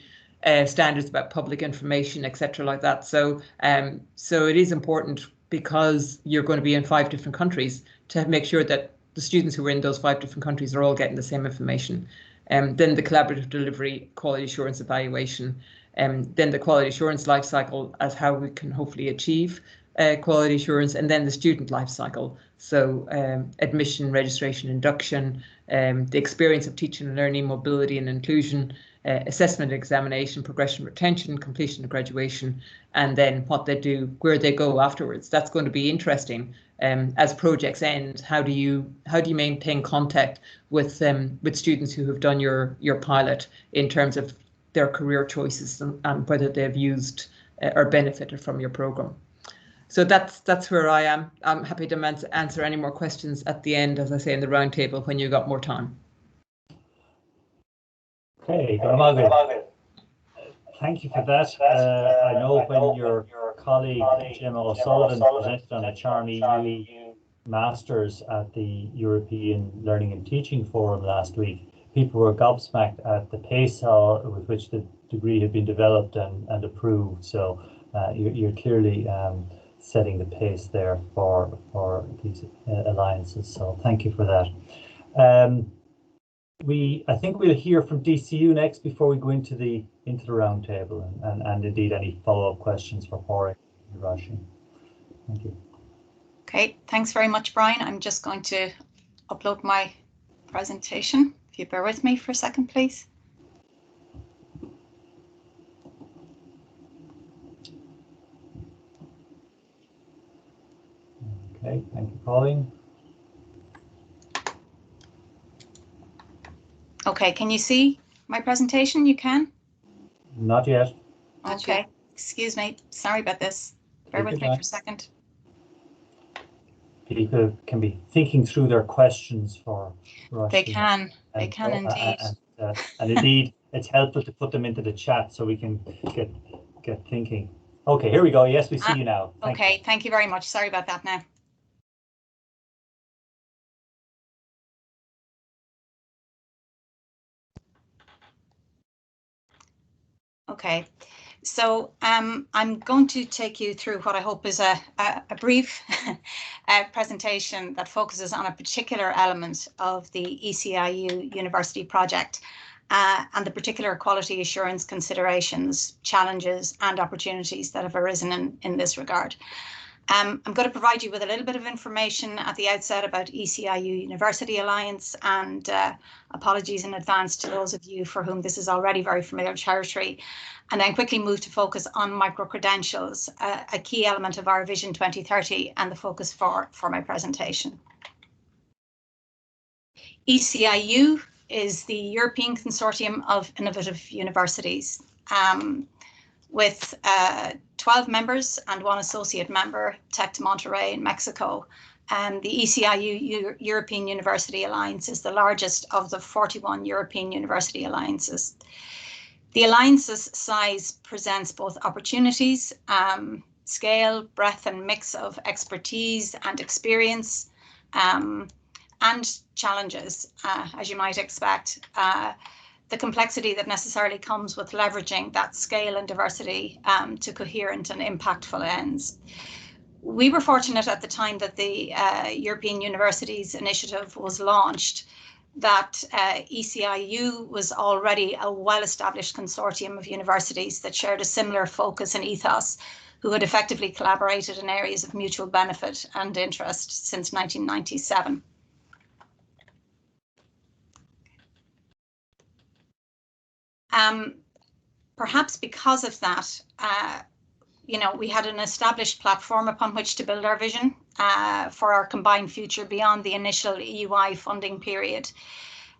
standards about public information, etc. like that. So it is important, because you're going to be in 5 different countries, to make sure that the students who are in those 5 different countries are all getting the same information. Then the collaborative delivery, quality assurance evaluation, then the quality assurance life cycle as how we can hopefully achieve quality assurance, and then the student life cycle. So admission, registration, induction, the experience of teaching and learning, mobility and inclusion, assessment, examination, progression, retention, completion of graduation, and then what they do, where they go afterwards. That's going to be interesting. As projects end, how do you maintain contact with students who have done your pilot in terms of their career choices and whether they've used or benefited from your program. So that's where I am. I'm happy to answer any more questions at the end, as I say, in the roundtable when you got more time. Okay, Dr. Maguire, thank you for that. I know when your colleague Gemma O'Sullivan presented on a Charm EU Masters at the European Learning and Teaching Forum last week, people were gobsmacked at the pace with which the degree had been developed and approved. So you're clearly setting the pace there for these alliances. So thank you for that. I think we'll hear from DCU next before we go into the roundtable, and indeed any follow-up questions for Pádraig and Roisin. Thank you. Okay, thanks very much, Brian. I'm just going to upload my presentation. If you bear with me for a second, please. Okay, thank you, Pauline. Okay, can you see my presentation? You can? Not yet. Okay, excuse me. Sorry about this. Bear with me for a second. People can be thinking through their questions for Roisin. They can indeed. And indeed, it's helpful to put them into the chat so we can get thinking. Okay, here we go. Yes, we see you now. Thank you very much. Sorry about that now. Okay, so I'm going to take you through what I hope is a brief presentation that focuses on a particular element of the Eciu University project and the particular quality assurance considerations, challenges and opportunities that have arisen in this regard. I'm going to provide you with a little bit of information at the outset about Eciu University Alliance, and apologies in advance to those of you for whom this is already very familiar territory, and then quickly move to focus on micro-credentials, a key element of our Vision 2030 and the focus for my presentation. Eciu is the European Consortium of Innovative Universities, with 12 members and 1 associate member, Tec de Monterrey in Mexico. The ECIU European University Alliance is the largest of the 41 European University Alliances. The Alliance's size presents both opportunities, scale, breadth and mix of expertise and experience, and challenges, as you might expect. The complexity that necessarily comes with leveraging that scale and diversity to coherent and impactful ends. We were fortunate at the time that the European Universities Initiative was launched that ECIU was already a well-established consortium of universities that shared a similar focus and ethos, who had effectively collaborated in areas of mutual benefit and interest since 1997. Perhaps because of that, we had an established platform upon which to build our vision for our combined future beyond the initial EUI funding period.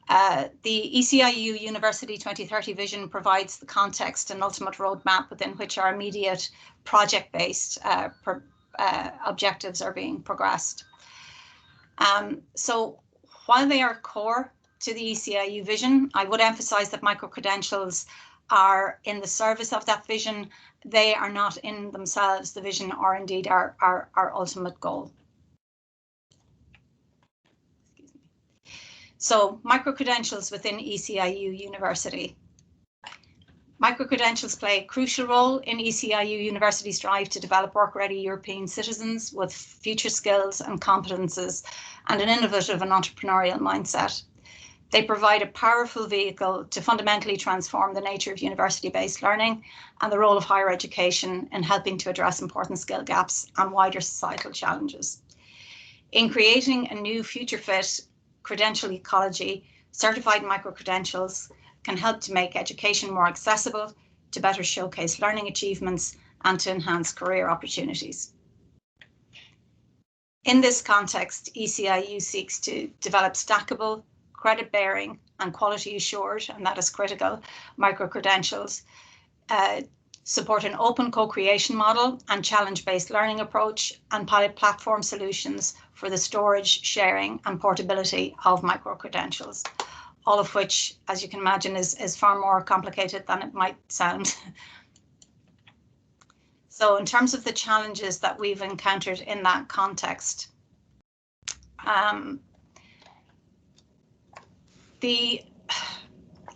The ECIU University 2030 vision provides the context and ultimate roadmap within which our immediate project-based objectives are being progressed. So while they are core to the ECIU vision, I would emphasize that micro-credentials are in the service of that vision. They are not in themselves the vision or indeed our ultimate goal. So micro-credentials within ECIU University. Micro-credentials play a crucial role in ECIU University's drive to develop work-ready European citizens with future skills and competences and an innovative and entrepreneurial mindset. They provide a powerful vehicle to fundamentally transform the nature of university-based learning and the role of higher education in helping to address important skill gaps and wider societal challenges. In creating a new future-fit credential ecology, certified micro-credentials can help to make education more accessible, to better showcase learning achievements, and to enhance career opportunities. In this context, ECIU seeks to develop stackable, credit-bearing and quality-assured, and that is critical, micro-credentials, support an open co-creation model and challenge-based learning approach, and pilot platform solutions for the storage, sharing and portability of micro-credentials, all of which, as you can imagine, is far more complicated than it might sound. So in terms of the challenges that we've encountered in that context, the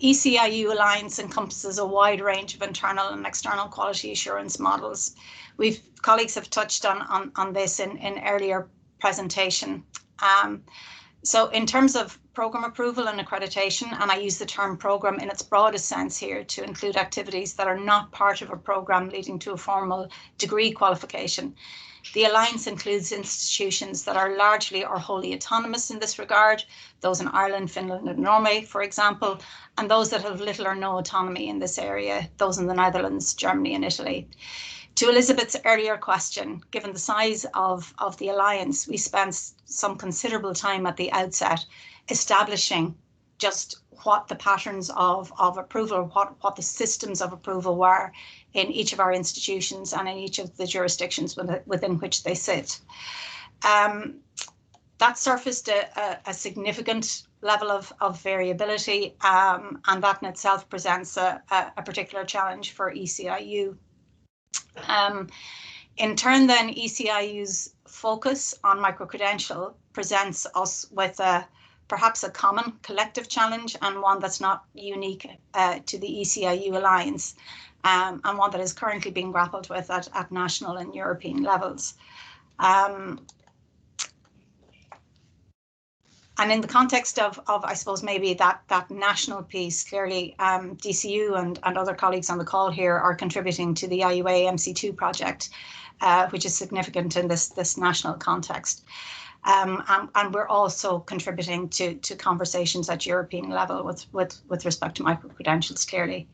ECIU Alliance encompasses a wide range of internal and external quality assurance models. Colleagues have touched on this in earlier presentation. So in terms of program approval and accreditation, and I use the term program in its broadest sense here to include activities that are not part of a program leading to a formal degree qualification. The Alliance includes institutions that are largely or wholly autonomous in this regard, those in Ireland, Finland and Norway, for example, and those that have little or no autonomy in this area, those in the Netherlands, Germany and Italy. To Elizabeth's earlier question, given the size of the Alliance, we spent some considerable time at the outset establishing just what the patterns of approval, what the systems of approval were in each of our institutions and in each of the jurisdictions within which they sit. That surfaced a significant level of variability, and that in itself presents a particular challenge for ECIU. In turn then, ECIU's focus on micro-credential presents us with perhaps a common collective challenge, and one that's not unique to the ECIU Alliance, and one that is currently being grappled with at national and European levels. And in the context of I suppose maybe that national piece, clearly DCU and other colleagues on the call here are contributing to the IUA MC2 project, which is significant in this national context. And we're also contributing to conversations at European level with respect to micro-credentials, clearly.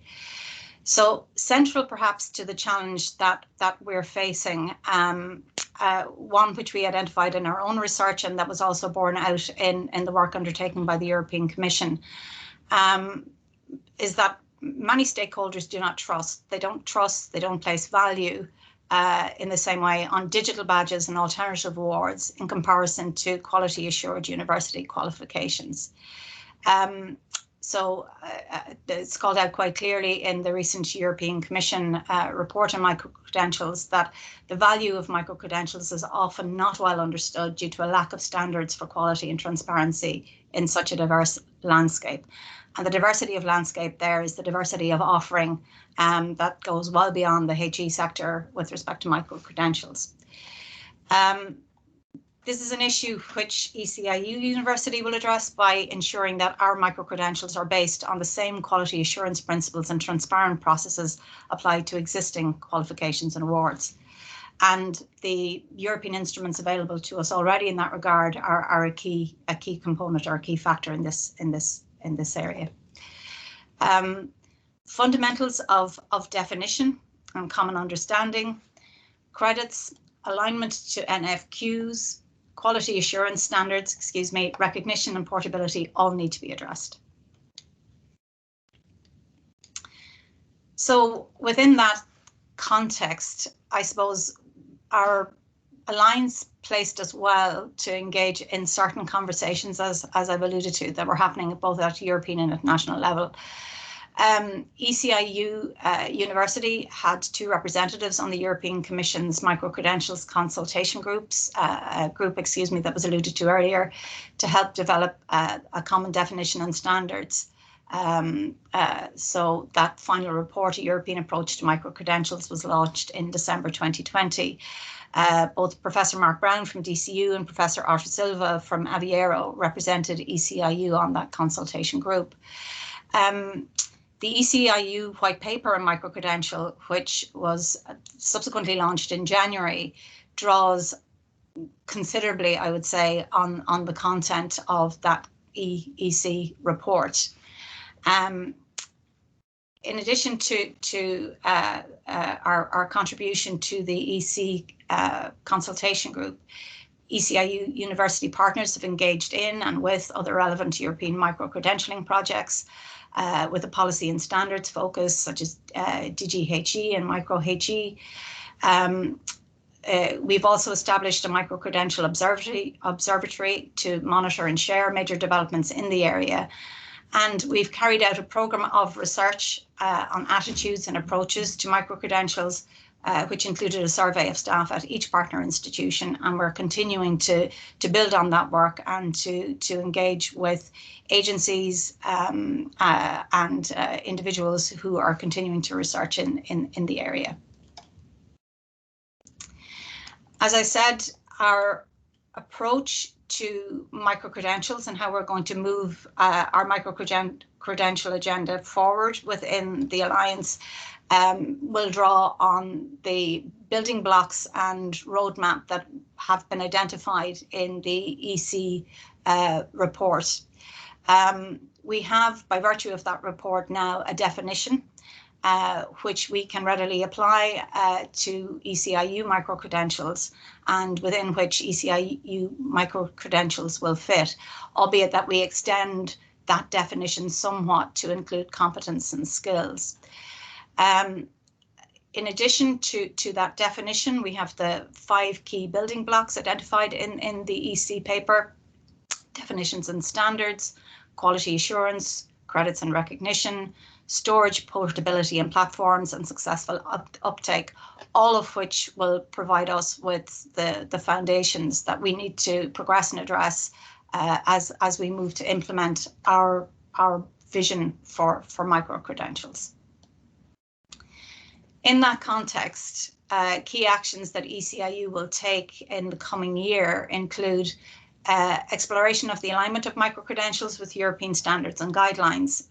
So central perhaps to the challenge that we're facing, one which we identified in our own research and that was also borne out in the work undertaken by the European Commission, is that many stakeholders do not trust. They don't trust, they don't place value in the same way on digital badges and alternative awards in comparison to quality assured university qualifications. So it's called out quite clearly in the recent European Commission report on micro-credentials that the value of micro-credentials is often not well understood due to a lack of standards for quality and transparency in such a diverse landscape. And the diversity of landscape there is the diversity of offering that goes well beyond the HE sector with respect to micro-credentials. This is an issue which ECIU University will address by ensuring that our micro-credentials are based on the same quality assurance principles and transparent processes applied to existing qualifications and awards. And the European instruments available to us already in that regard are a key component or a key factor in this area. Fundamentals of definition and common understanding, credits, alignment to NFQs, quality assurance standards, recognition and portability all need to be addressed. So within that context, I suppose our alliance placed us well to engage in certain conversations, as I've alluded to, that were happening both at European and at national level. ECIU University had 2 representatives on the European Commission's micro-credentials consultation group that was alluded to earlier, to help develop a common definition and standards. So that final report, A European Approach to Micro-Credentials, was launched in December 2020. Both Professor Mark Brown from DCU and Professor Arthur Silva from Aveiro represented ECIU on that consultation group. The ECIU white paper on microcredential, which was subsequently launched in January, draws considerably, I would say, on the content of that EC report. In addition to our contribution to the EC consultation group, ECIU University partners have engaged in and with other relevant European micro-credentialing projects with a policy and standards focus, such as DGHE and MicroHE. We've also established a micro-credential observatory to monitor and share major developments in the area. And we've carried out a programme of research on attitudes and approaches to micro-credentials, which included a survey of staff at each partner institution, and we're continuing to build on that work and to engage with agencies and individuals who are continuing to research in the area. As I said, our approach to micro-credentials and how we're going to move our micro-credential agenda forward within the Alliance will draw on the building blocks and roadmap that have been identified in the EC report. We have, by virtue of that report now, a definition which we can readily apply to ECIU micro-credentials, and within which ECIU micro-credentials will fit, albeit that we extend that definition somewhat to include competence and skills. In addition to that definition, we have the 5 key building blocks identified in the EC paper: definitions and standards, quality assurance, credits and recognition, storage, portability and platforms, and successful uptake, all of which will provide us with the foundations that we need to progress and address as we move to implement our vision for micro-credentials. In that context, key actions that ECIU will take in the coming year include exploration of the alignment of micro-credentials with European standards and guidelines.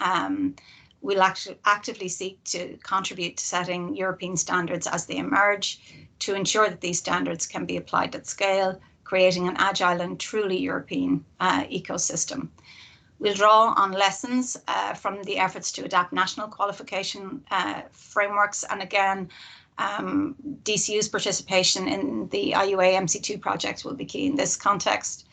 We'll actively seek to contribute to setting European standards as they emerge, to ensure that these standards can be applied at scale, creating an agile and truly European ecosystem. We'll draw on lessons from the efforts to adapt national qualification frameworks, and again, DCU's participation in the IUA MC2 project will be key in this context.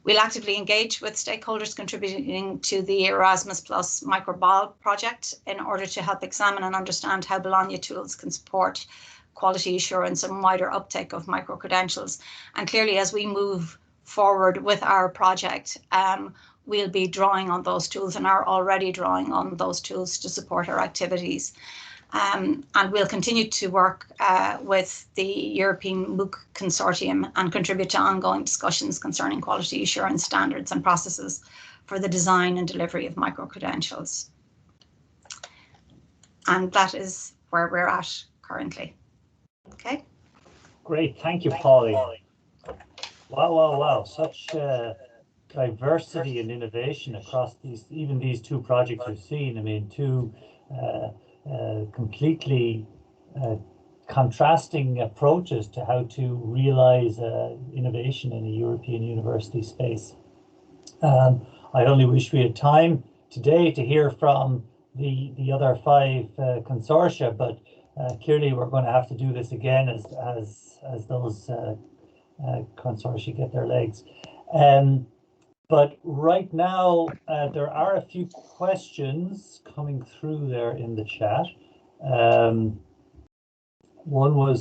We'll actively engage with stakeholders contributing to the Erasmus Plus MicroBal project in order to help examine and understand how Bologna tools can support quality assurance and wider uptake of micro-credentials. And clearly, as we move forward with our project, we'll be drawing on those tools and are already drawing on those tools to support our activities. And we'll continue to work with the European MOOC Consortium and contribute to ongoing discussions concerning quality assurance standards and processes for the design and delivery of micro-credentials. And that is where we're at currently. Okay. Great, thank you, Polly. Wow. Such diversity and innovation across these two projects we've seen. I mean, two completely contrasting approaches to how to realize innovation in a European university space. I only wish we had time today to hear from the other 5 consortia, but clearly we're going to have to do this again as those consortia get their legs. But right now, there are a few questions coming through there in the chat. One was